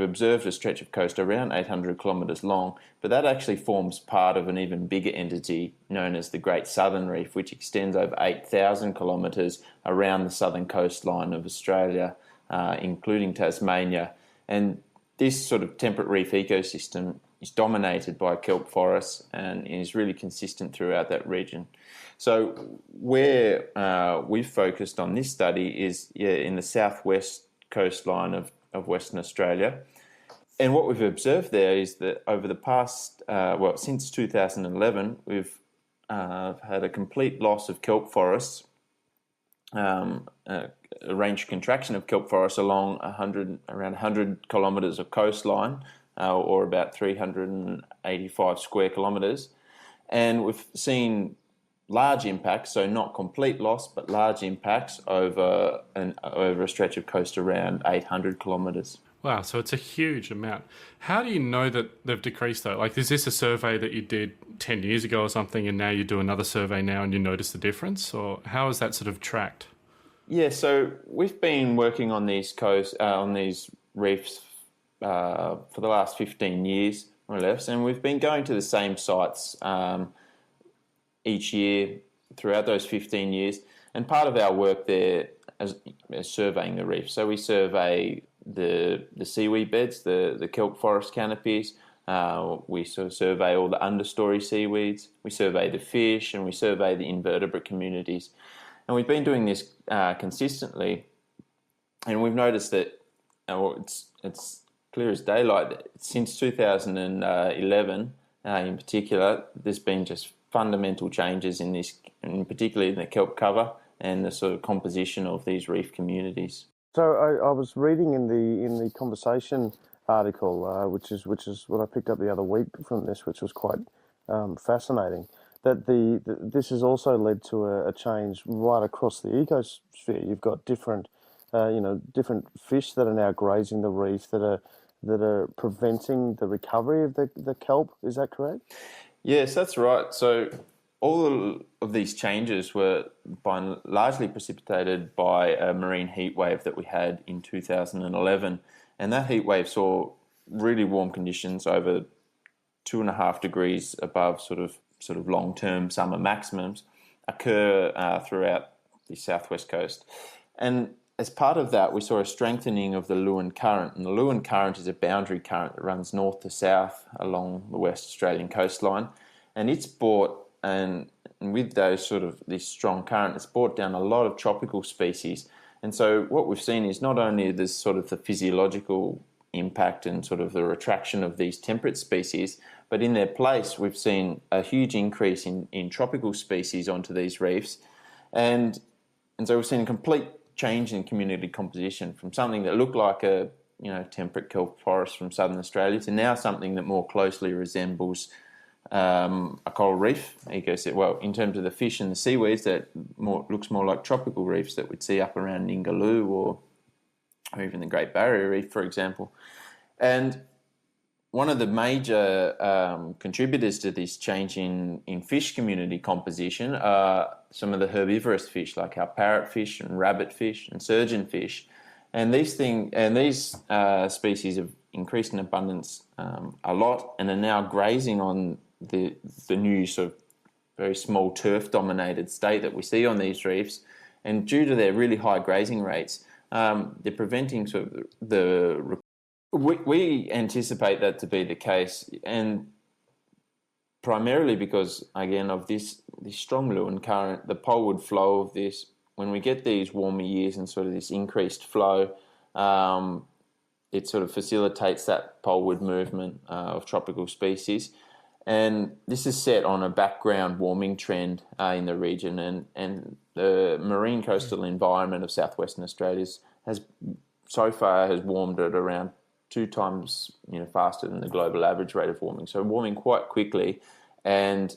observed a stretch of coast around 800 kilometres long, but that actually forms part of an even bigger entity known as the Great Southern Reef, which extends over 8,000 kilometres around the southern coastline of Australia, including Tasmania. And this sort of temperate reef ecosystem is dominated by kelp forests and is really consistent throughout that region. So where we've focused on this study is in the southwest coastline of Western Australia. And what we've observed there is that over the past, since 2011, we've had a complete loss of kelp forests, a range contraction of kelp forests along around 100 kilometres of coastline, or about 385 square kilometres. And we've seen large impacts, so not complete loss, but large impacts over a stretch of coast around 800 kilometres. Wow, so it's a huge amount. How do you know that they've decreased though? Like, is this a survey that you did 10 years ago or something, and now you do another survey now and you notice the difference? Or how is that sort of tracked? Yeah, so we've been working on these reefs for the last 15 years, more or less, and we've been going to the same sites each year throughout those 15 years. And part of our work there is surveying the reef. So we survey the seaweed beds, the kelp forest canopies. We sort of survey all the understory seaweeds. We survey the fish, and we survey the invertebrate communities. And we've been doing this consistently, and we've noticed that it's clear as daylight that since 2011, in particular, there's been just fundamental changes in this, and particularly in the kelp cover and the sort of composition of these reef communities. So I was reading in the conversation article, which is what I picked up the other week from this, which was quite fascinating, that this has also led to a change right across the ecosphere. You've got different different fish that are now grazing the reef that are preventing the recovery of the kelp. Is that correct? Yes, that's right. So all of these changes were largely precipitated by a marine heat wave that we had in 2011. And that heat wave saw really warm conditions over 2.5 degrees above sort of long-term summer maximums occur throughout the southwest coast. And as part of that, we saw a strengthening of the Lewin Current. And the Lewin Current is a boundary current that runs north to south along the West Australian coastline. And it's brought, and with those this strong current, it's brought down a lot of tropical species. And so what we've seen is not only this the physiological impact and the retraction of these temperate species, but in their place, we've seen a huge increase in tropical species onto these reefs. And so we've seen a complete change in community composition from something that looked like a temperate kelp forest from southern Australia to now something that more closely resembles a coral reef ecosystem. Well, in terms of the fish and the seaweeds, that looks more like tropical reefs that we'd see up around Ningaloo or even the Great Barrier Reef, for example. And one of the major contributors to this change in fish community composition are some of the herbivorous fish, like our parrotfish and rabbitfish and surgeonfish. And these species have increased in abundance a lot and are now grazing on the new very small turf-dominated state that we see on these reefs. And due to their really high grazing rates, they're preventing we anticipate that to be the case, and primarily because, again, of this strong Lewin current, the poleward flow of this, when we get these warmer years and this increased flow, it facilitates that poleward movement of tropical species. And this is set on a background warming trend in the region, and the marine coastal environment of southwestern Australia has warmed at around 2 times faster than the global average rate of warming. So warming quite quickly, and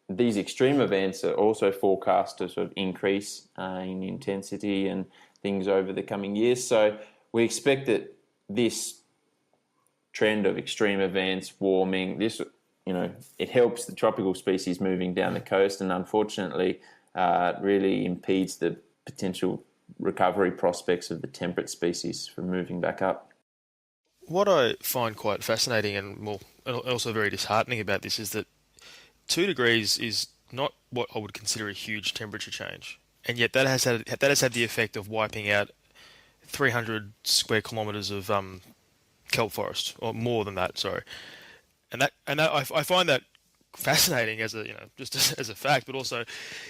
these extreme events are also forecast to increase in intensity and things over the coming years. So we expect that this trend of extreme events, warming, it helps the tropical species moving down the coast, and unfortunately it really impedes the potential recovery prospects of the temperate species from moving back up. What I find quite fascinating and also very disheartening about this is that 2 degrees is not what I would consider a huge temperature change, and yet that has had the effect of wiping out 300 square kilometres of kelp forest, or more than that. Sorry, and I find that fascinating as a fact, but also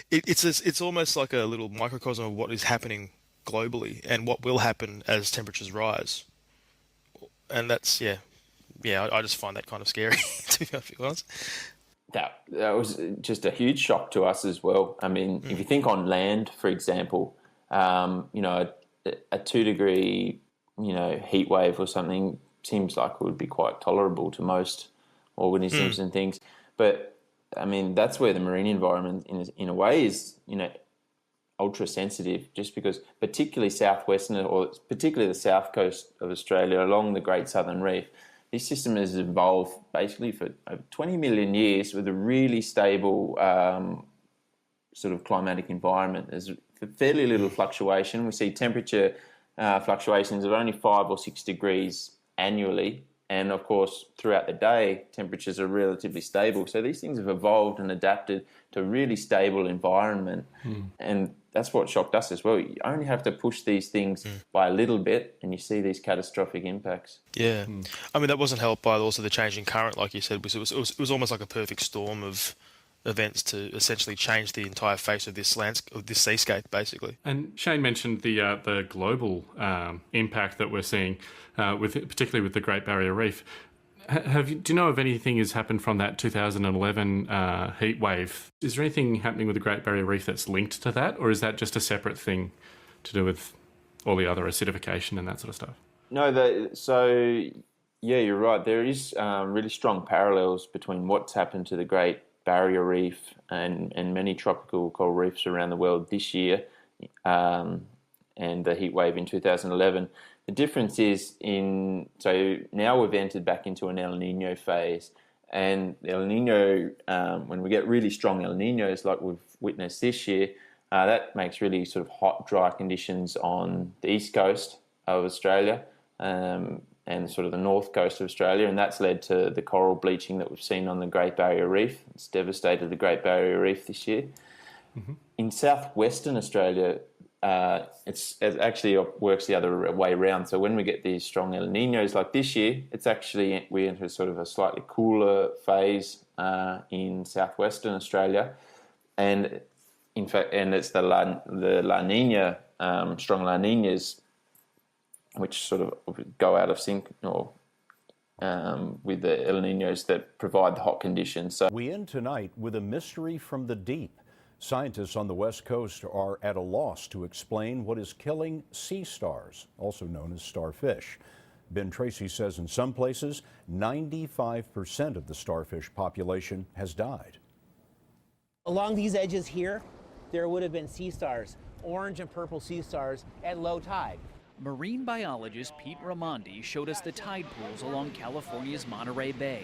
it's almost like a little microcosm of what is happening globally and what will happen as temperatures rise. And that's I just find that kind of scary, to be honest. That was just a huge shock to us as well. I mean, if you think on land, for example, a 2 degree, heat wave or something seems like it would be quite tolerable to most organisms and things. But I mean, that's where the marine environment, in a way, is ultra sensitive. Just because, particularly southwestern, or particularly the south coast of Australia, along the Great Southern Reef, this system has evolved basically for over 20 million years with a really stable climatic environment. There's fairly little fluctuation. We see temperature fluctuations of only 5 or 6 degrees annually. And of course, throughout the day, temperatures are relatively stable. So these things have evolved and adapted to a really stable environment. And that's what shocked us as well. You only have to push these things by a little bit and you see these catastrophic impacts. Yeah. I mean, that wasn't helped by also the changing current, like you said. It was almost like a perfect storm of events to essentially change the entire face of this seascape, basically. And Shane mentioned the global impact that we're seeing, particularly with the Great Barrier Reef. Do you know of anything has happened from that 2011 heat wave? Is there anything happening with the Great Barrier Reef that's linked to that, or is that just a separate thing to do with all the other acidification and that sort of stuff? No, you're right. There is really strong parallels between what's happened to the Great Barrier Reef and many tropical coral reefs around the world this year, and the heat wave in 2011. The difference is so now we've entered back into an El Nino phase, and the El Nino, when we get really strong El Ninos like we've witnessed this year, that makes really sort of hot, dry conditions on the east coast of Australia, and sort of the north coast of Australia, and that's led to the coral bleaching that we've seen on the Great Barrier Reef. It's devastated the Great Barrier Reef this year. Mm-hmm. In southwestern Australia, it actually works the other way around. So when we get these strong El Ninos like this year, we enter sort of a slightly cooler phase in southwestern Australia, and in fact, it's the La Nina, strong La Ninas, which sort of go out of sync with the El Ninos that provide the hot conditions. So we end tonight with a mystery from the deep. Scientists on the West Coast are at a loss to explain what is killing sea stars, also known as starfish. Ben Tracy says in some places, 95% of the starfish population has died. Along these edges here, there would have been sea stars, orange and purple sea stars at low tide. Marine biologist Pete Raimondi showed us the tide pools along California's Monterey Bay.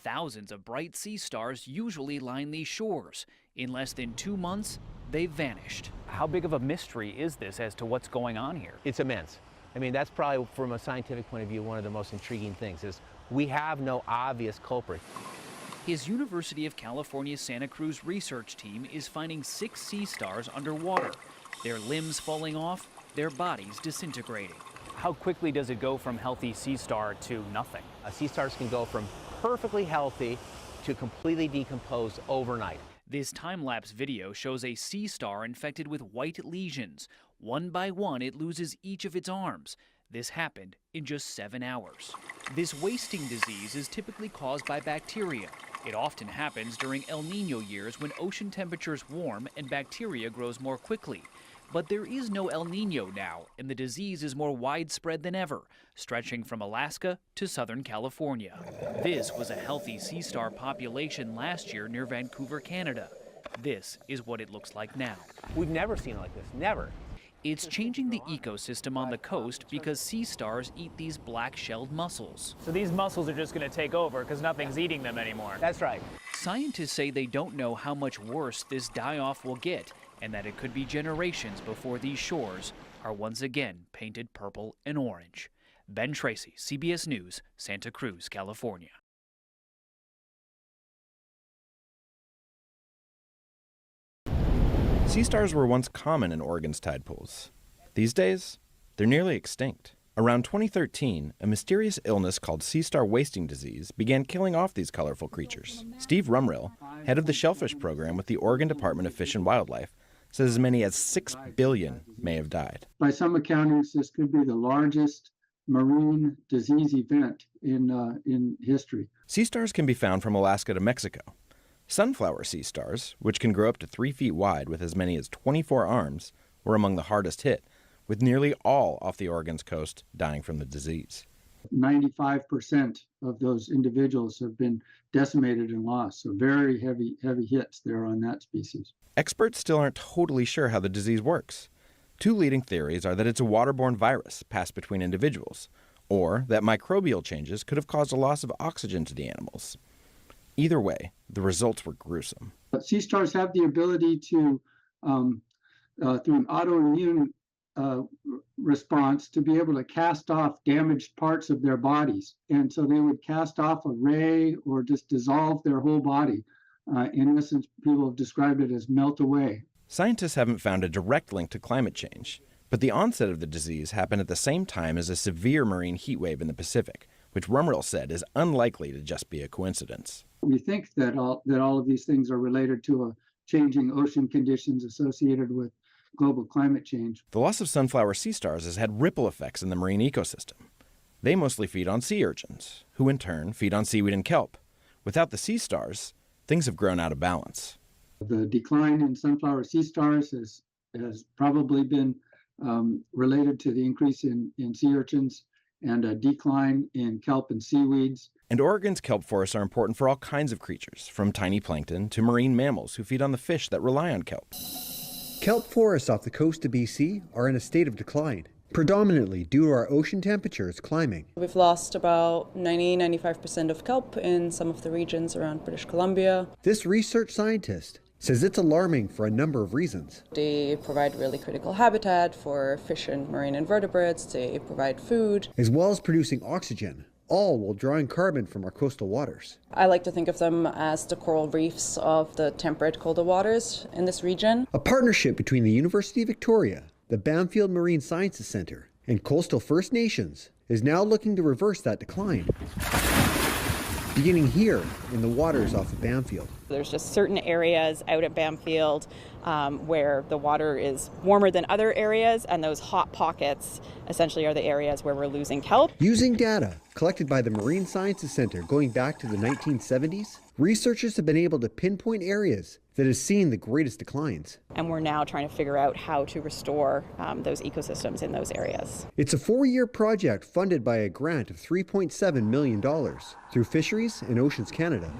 Thousands of bright sea stars usually line these shores. In less than 2 months, they've vanished. How big of a mystery is this as to what's going on here? It's immense. I mean, that's probably, from a scientific point of view, one of the most intriguing things is we have no obvious culprit. His University of California Santa Cruz research team is finding 6 sea stars underwater, their limbs falling off, their bodies disintegrating. How quickly does it go from healthy sea star to nothing? Sea stars can go from perfectly healthy to completely decomposed overnight. This time-lapse video shows a sea star infected with white lesions. One by one, it loses each of its arms. This happened in just 7 hours. This wasting disease is typically caused by bacteria. It often happens during El Nino years when ocean temperatures warm and bacteria grows more quickly. But there is no El Nino now, and the disease is more widespread than ever, stretching from Alaska to Southern California. This was a healthy sea star population last year near Vancouver, Canada. This is what it looks like now. We've never seen it like this, never. It's changing the ecosystem on the coast because sea stars eat these black-shelled mussels. So these mussels are just going to take over because nothing's eating them anymore. That's right. Scientists say they don't know how much worse this die-off will get, and that it could be generations before these shores are once again painted purple and orange. Ben Tracy, CBS News, Santa Cruz, California. Sea stars were once common in Oregon's tide pools. These days, they're nearly extinct. Around 2013, a mysterious illness called sea star wasting disease began killing off these colorful creatures. Steve Rumrill, head of the shellfish program with the Oregon Department of Fish and Wildlife, says as many as 6 billion may have died. By some accountings, this could be the largest marine disease event in history. Sea stars can be found from Alaska to Mexico. Sunflower sea stars, which can grow up to 3 feet wide with as many as 24 arms, were among the hardest hit, with nearly all off the Oregon's coast dying from the disease. 95% of those individuals have been decimated and lost, so very heavy hits there on that species. Experts still aren't totally sure how the disease works. 2 leading theories are that it's a waterborne virus passed between individuals, or that microbial changes could have caused a loss of oxygen to the animals. Either way, the results were gruesome. Sea stars have the ability to, through an autoimmune response, to be able to cast off damaged parts of their bodies. And so they would cast off a ray or just dissolve their whole body. In essence, people have described it as melt away. Scientists haven't found a direct link to climate change, but the onset of the disease happened at the same time as a severe marine heat wave in the Pacific, which Rumrill said is unlikely to just be a coincidence. We think that all of these things are related to a changing ocean conditions associated with global climate change. The loss of sunflower sea stars has had ripple effects in the marine ecosystem. They mostly feed on sea urchins, who in turn feed on seaweed and kelp. Without the sea stars, things have grown out of balance. The decline in sunflower sea stars has probably been related to the increase in sea urchins and a decline in kelp and seaweeds. And Oregon's kelp forests are important for all kinds of creatures, from tiny plankton to marine mammals who feed on the fish that rely on kelp. Kelp forests off the coast of BC are in a state of decline, predominantly due to our ocean temperatures climbing. We've lost about 90-95% of kelp in some of the regions around British Columbia. This research scientist says it's alarming for a number of reasons. They provide really critical habitat for fish and marine invertebrates. They provide food, as well as producing oxygen, all while drawing carbon from our coastal waters. I like to think of them as the coral reefs of the temperate colder waters in this region. A partnership between the University of Victoria, the Banfield Marine Sciences Centre, and coastal First Nations is now looking to reverse that decline, beginning here in the waters off of Banfield. There's just certain areas out at Banfield where the water is warmer than other areas, and those hot pockets essentially are the areas where we're losing kelp. Using data collected by the Marine Sciences Centre going back to the 1970s, researchers have been able to pinpoint areas that have seen the greatest declines. And we're now trying to figure out how to restore those ecosystems in those areas. It's a 4-year project funded by a grant of $3.7 million through Fisheries and Oceans Canada.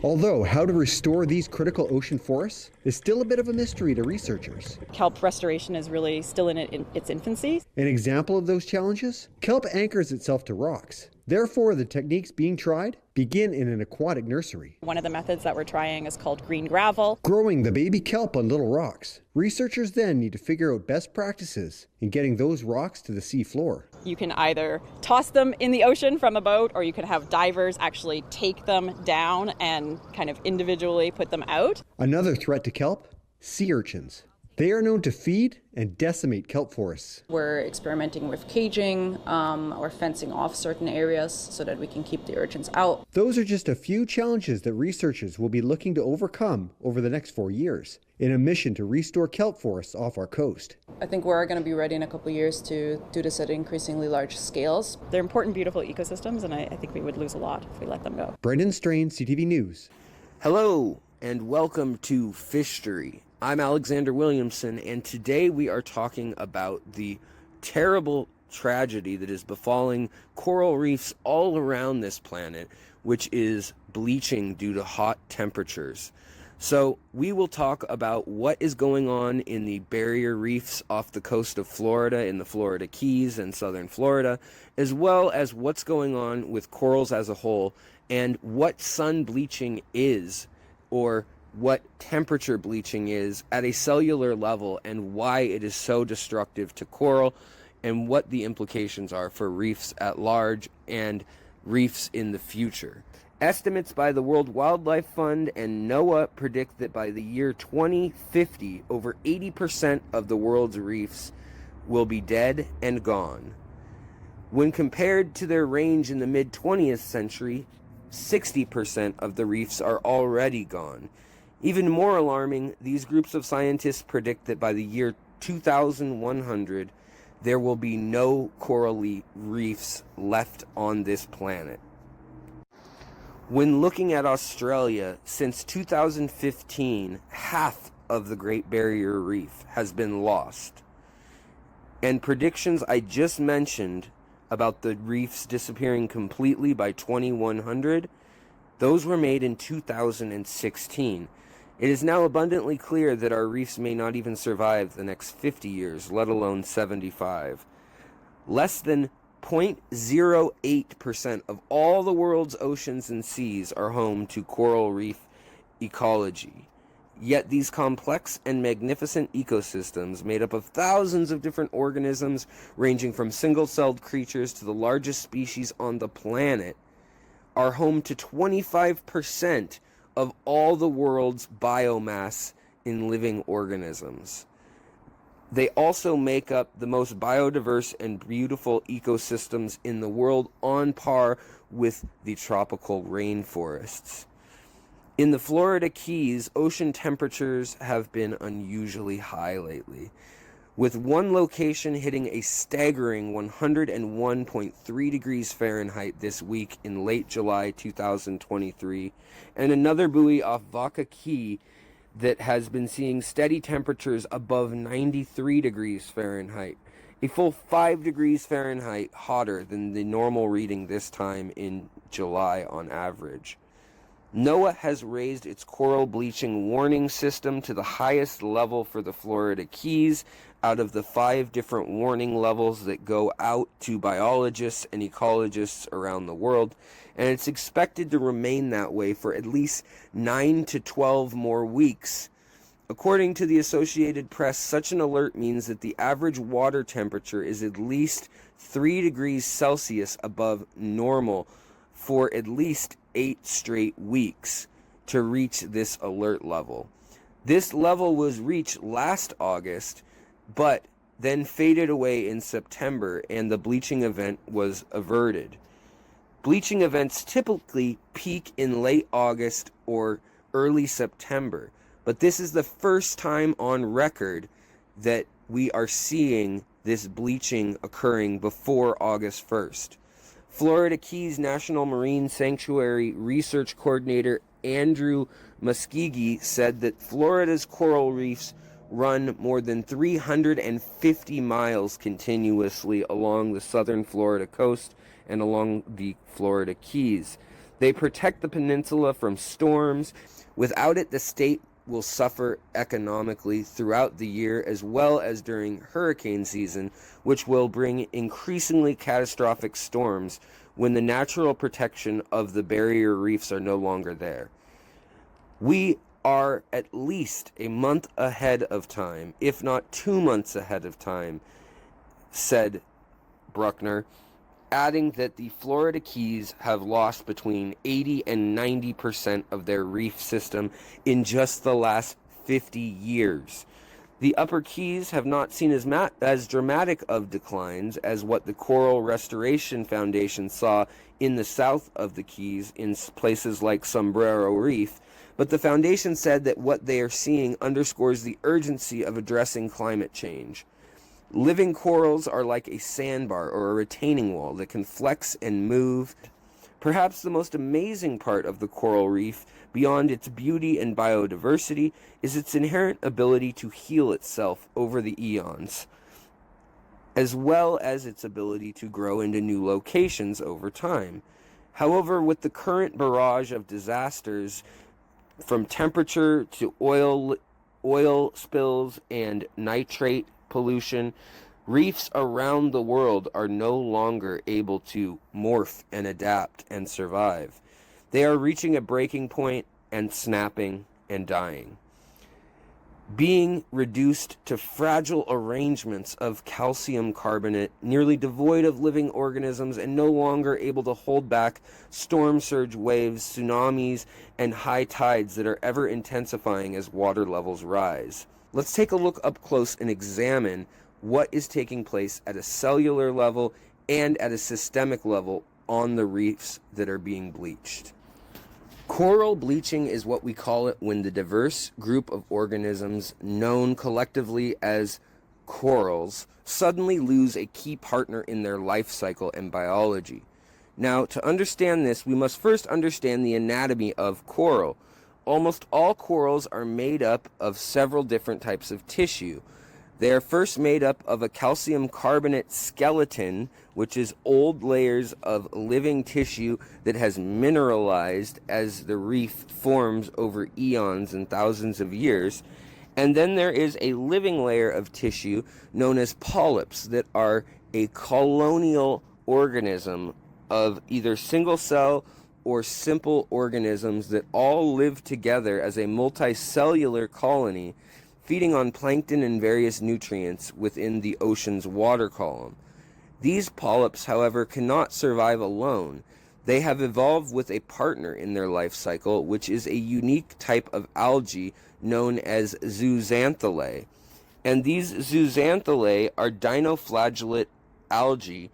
Although how to restore these critical ocean forests is still a bit of a mystery to researchers. Kelp restoration is really still in its infancy. An example of those challenges? Kelp anchors itself to rocks. Therefore, the techniques being tried begin in an aquatic nursery. One of the methods that we're trying is called green gravel. Growing the baby kelp on little rocks. Researchers then need to figure out best practices in getting those rocks to the sea floor. You can either toss them in the ocean from a boat, or you can have divers actually take them down and kind of individually put them out. Another threat to kelp? Sea urchins. They are known to feed and decimate kelp forests. We're experimenting with caging or fencing off certain areas so that we can keep the urchins out. Those are just a few challenges that researchers will be looking to overcome over the next 4 years in a mission to restore kelp forests off our coast. I think we're going to be ready in a couple of years to do this at increasingly large scales. They're important, beautiful ecosystems, and I think we would lose a lot if we let them go. Brendan Strain, CTV News. Hello, and welcome to Fishtory. I'm Alexander Williamson, and today we are talking about the terrible tragedy that is befalling coral reefs all around this planet, which is bleaching due to hot temperatures. So we will talk about what is going on in the barrier reefs off the coast of Florida, in the Florida Keys and southern Florida, as well as what's going on with corals as a whole, and what sun bleaching is, or what temperature bleaching is at a cellular level, and why it is so destructive to coral, and what the implications are for reefs at large and reefs in the future. Estimates by the World Wildlife Fund and NOAA predict that by the year 2050, over 80% of the world's reefs will be dead and gone. When compared to their range in the mid-20th century, 60% of the reefs are already gone. Even more alarming, these groups of scientists predict that by the year 2100, there will be no coral reefs left on this planet. When looking at Australia, since 2015, half of the Great Barrier Reef has been lost. And predictions I just mentioned about the reefs disappearing completely by 2100, those were made in 2016. It is now abundantly clear that our reefs may not even survive the next 50 years, let alone 75. Less than 0.08% of all the world's oceans and seas are home to coral reef ecology. Yet these complex and magnificent ecosystems, made up of thousands of different organisms, ranging from single-celled creatures to the largest species on the planet, are home to 25% of all the world's biomass in living organisms. They also make up the most biodiverse and beautiful ecosystems in the world, on par with the tropical rainforests. In the Florida Keys, ocean temperatures have been unusually high lately, with one location hitting a staggering 101.3 degrees Fahrenheit this week in late July 2023, and another buoy off Vaca Key that has been seeing steady temperatures above 93 degrees Fahrenheit a full 5 degrees Fahrenheit hotter than the normal reading this time in July on average. NOAA has raised its coral bleaching warning system to the highest level for the Florida Keys out of the 5 different warning levels that go out to biologists and ecologists around the world, and it's expected to remain that way for at least 9 to 12 more weeks. According to the Associated Press, such an alert means that the average water temperature is at least 3 degrees Celsius above normal for at least 8 straight weeks to reach this alert level. This level was reached last August, but then faded away in September, and the bleaching event was averted. Bleaching events typically peak in late August or early September, but this is the first time on record that we are seeing this bleaching occurring before August 1st. Florida Keys National Marine Sanctuary Research Coordinator Andrew Muskegee said that Florida's coral reefs run more than 350 miles continuously along the southern Florida coast and along the Florida Keys. They protect the peninsula from storms. Without it, the state will suffer economically throughout the year as well as during hurricane season, which will bring increasingly catastrophic storms when the natural protection of the barrier reefs are no longer there. We are at least a month ahead of time, if not 2 months ahead of time, said Bruckner, adding that the Florida Keys have lost between 80 and 90% of their reef system in just the last 50 years. The Upper Keys have not seen as dramatic of declines as what the Coral Restoration Foundation saw in the south of the Keys in places like Sombrero Reef, but the foundation said that what they are seeing underscores the urgency of addressing climate change. Living corals are like a sandbar or a retaining wall that can flex and move. Perhaps the most amazing part of the coral reef, beyond its beauty and biodiversity, is its inherent ability to heal itself over the eons, as well as its ability to grow into new locations over time. However, with the current barrage of disasters, from temperature to oil spills and nitrate pollution, reefs around the world are no longer able to morph and adapt and survive. They are reaching a breaking point and snapping and dying, being reduced to fragile arrangements of calcium carbonate, nearly devoid of living organisms and no longer able to hold back storm surge waves, tsunamis, and high tides that are ever intensifying as water levels rise. Let's take a look up close and examine what is taking place at a cellular level and at a systemic level on the reefs that are being bleached. Coral bleaching is what we call it when the diverse group of organisms known collectively as corals suddenly lose a key partner in their life cycle and biology. Now, to understand this, we must first understand the anatomy of coral. Almost all corals are made up of several different types of tissue. They are first made up of a calcium carbonate skeleton, which is old layers of living tissue that has mineralized as the reef forms over eons and thousands of years. And then there is a living layer of tissue known as polyps that are a colonial organism of either single cell or simple organisms that all live together as a multicellular colony, feeding on plankton and various nutrients within the ocean's water column. These polyps, however, cannot survive alone. They have evolved with a partner in their life cycle, which is a unique type of algae known as zooxanthellae. And these zooxanthellae are dinoflagellate algae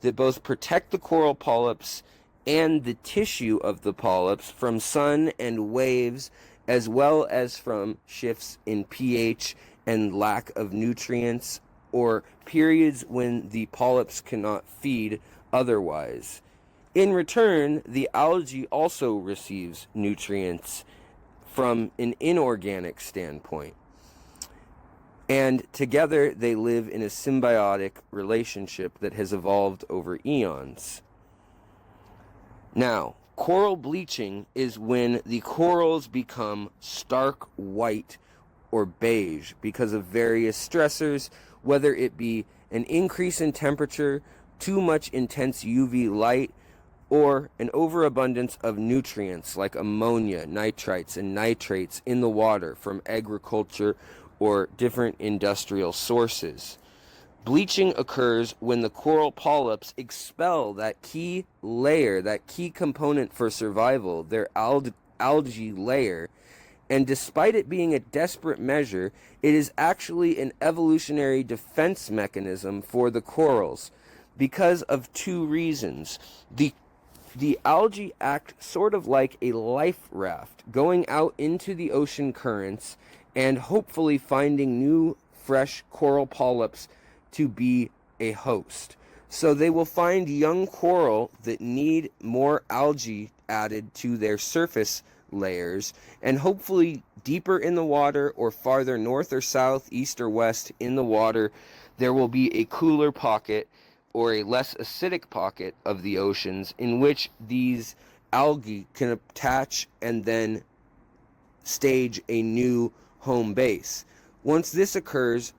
that both protect the coral polyps and the tissue of the polyps from sun and waves, as well as from shifts in pH and lack of nutrients, or periods when the polyps cannot feed otherwise. In return, the algae also receives nutrients from an inorganic standpoint. And together they live in a symbiotic relationship that has evolved over eons. Now, coral bleaching is when the corals become stark white or beige because of various stressors, whether it be an increase in temperature, too much intense UV light, or an overabundance of nutrients like ammonia, nitrites, and nitrates in the water from agriculture or different industrial sources. Bleaching occurs when the coral polyps expel that key layer, that key component for survival, their algae layer, and despite it being a desperate measure, it is actually an evolutionary defense mechanism for the corals because of two reasons. The algae act sort of like a life raft, going out into the ocean currents and hopefully finding new fresh coral polyps to be a host. So they will find young coral that need more algae added to their surface layers, and hopefully deeper in the water or farther north or south, east or west in the water, there will be a cooler pocket or a less acidic pocket of the oceans in which these algae can attach and then stage a new home base. Once this occurs,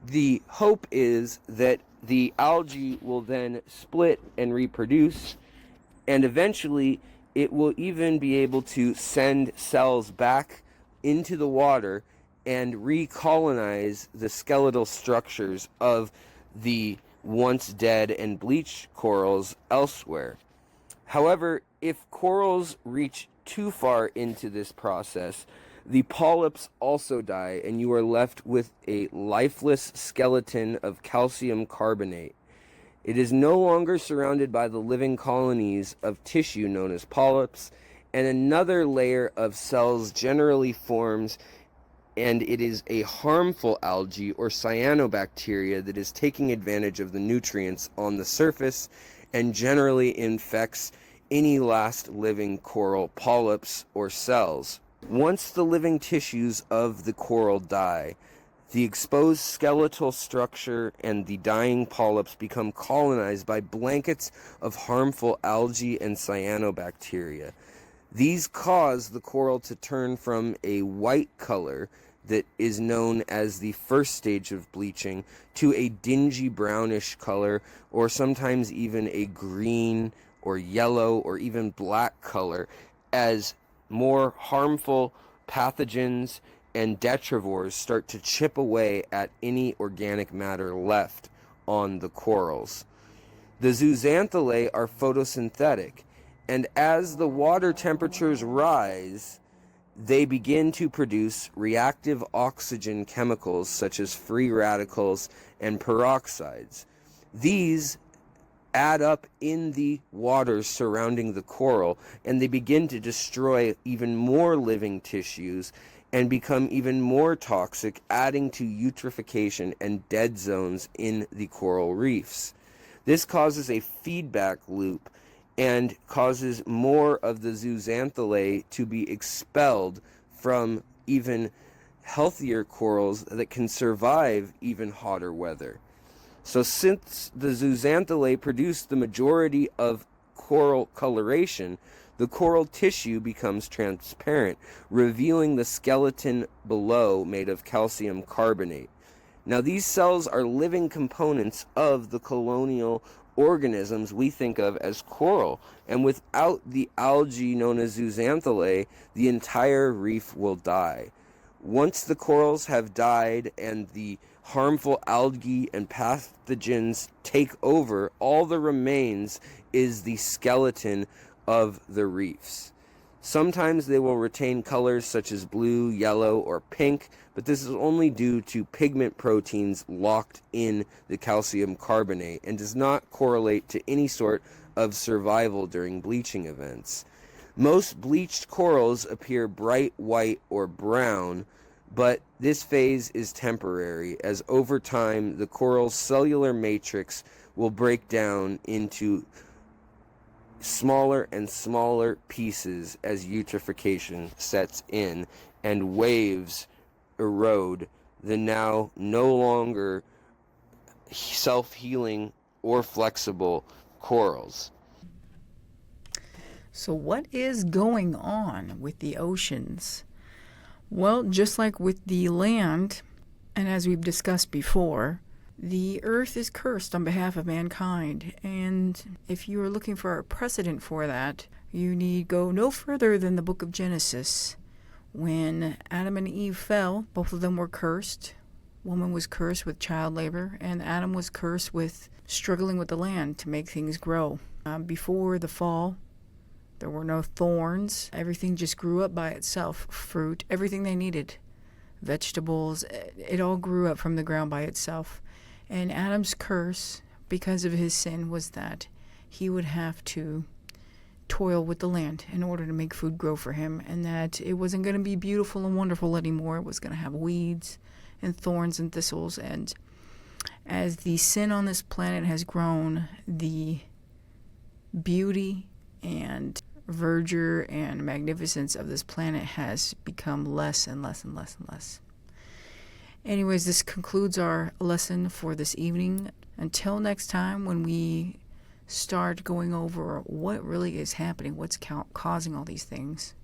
the hope is that the algae will then split and reproduce, and eventually it will even be able to send cells back into the water and recolonize the skeletal structures of the once dead and bleached corals elsewhere. However, if corals reach too far into this process, the polyps also die, and you are left with a lifeless skeleton of calcium carbonate. It is no longer surrounded by the living colonies of tissue known as polyps, and another layer of cells generally forms, and it is a harmful algae or cyanobacteria that is taking advantage of the nutrients on the surface and generally infects any last living coral polyps or cells. Once the living tissues of the coral die, the exposed skeletal structure and the dying polyps become colonized by blankets of harmful algae and cyanobacteria. These cause the coral to turn from a white color that is known as the first stage of bleaching to a dingy brownish color, or sometimes even a green or yellow or even black color, as more harmful pathogens and detrivores start to chip away at any organic matter left on the corals. The zooxanthellae are photosynthetic, and as the water temperatures rise, they begin to produce reactive oxygen chemicals such as free radicals and peroxides. These add up in the waters surrounding the coral, and they begin to destroy even more living tissues and become even more toxic, adding to eutrophication and dead zones in the coral reefs. This causes a feedback loop and causes more of the zooxanthellae to be expelled from even healthier corals that can survive even hotter weather. So since the zooxanthellae produce the majority of coral coloration, the coral tissue becomes transparent, revealing the skeleton below made of calcium carbonate. Now these cells are living components of the colonial organisms we think of as coral, and without the algae known as zooxanthellae, the entire reef will die. Once the corals have died and the harmful algae and pathogens take over, all that remains is the skeleton of the reefs. Sometimes they will retain colors such as blue, yellow, or pink, but this is only due to pigment proteins locked in the calcium carbonate and does not correlate to any sort of survival during bleaching events. Most bleached corals appear bright white or brown, but this phase is temporary, as over time the coral's cellular matrix will break down into smaller and smaller pieces as eutrophication sets in and waves erode the now no longer self-healing or flexible corals. So what is going on with the oceans? Well, just like with the land, and as we've discussed before, the earth is cursed on behalf of mankind. And if you are looking for a precedent for that, you need go no further than the book of Genesis. When Adam and Eve fell, both of them were cursed. Woman was cursed with child labor, and Adam was cursed with struggling with the land to make things grow. Before the fall, there were no thorns. Everything just grew up by itself. Fruit, everything they needed. Vegetables, it all grew up from the ground by itself. And Adam's curse, because of his sin, was that he would have to toil with the land in order to make food grow for him, and that it wasn't going to be beautiful and wonderful anymore. It was going to have weeds and thorns and thistles. And as the sin on this planet has grown, the beauty and verdure and magnificence of this planet has become less and less and less and less. Anyways, this concludes our lesson for this evening. Until next time, when we start going over what really is happening, what's causing all these things,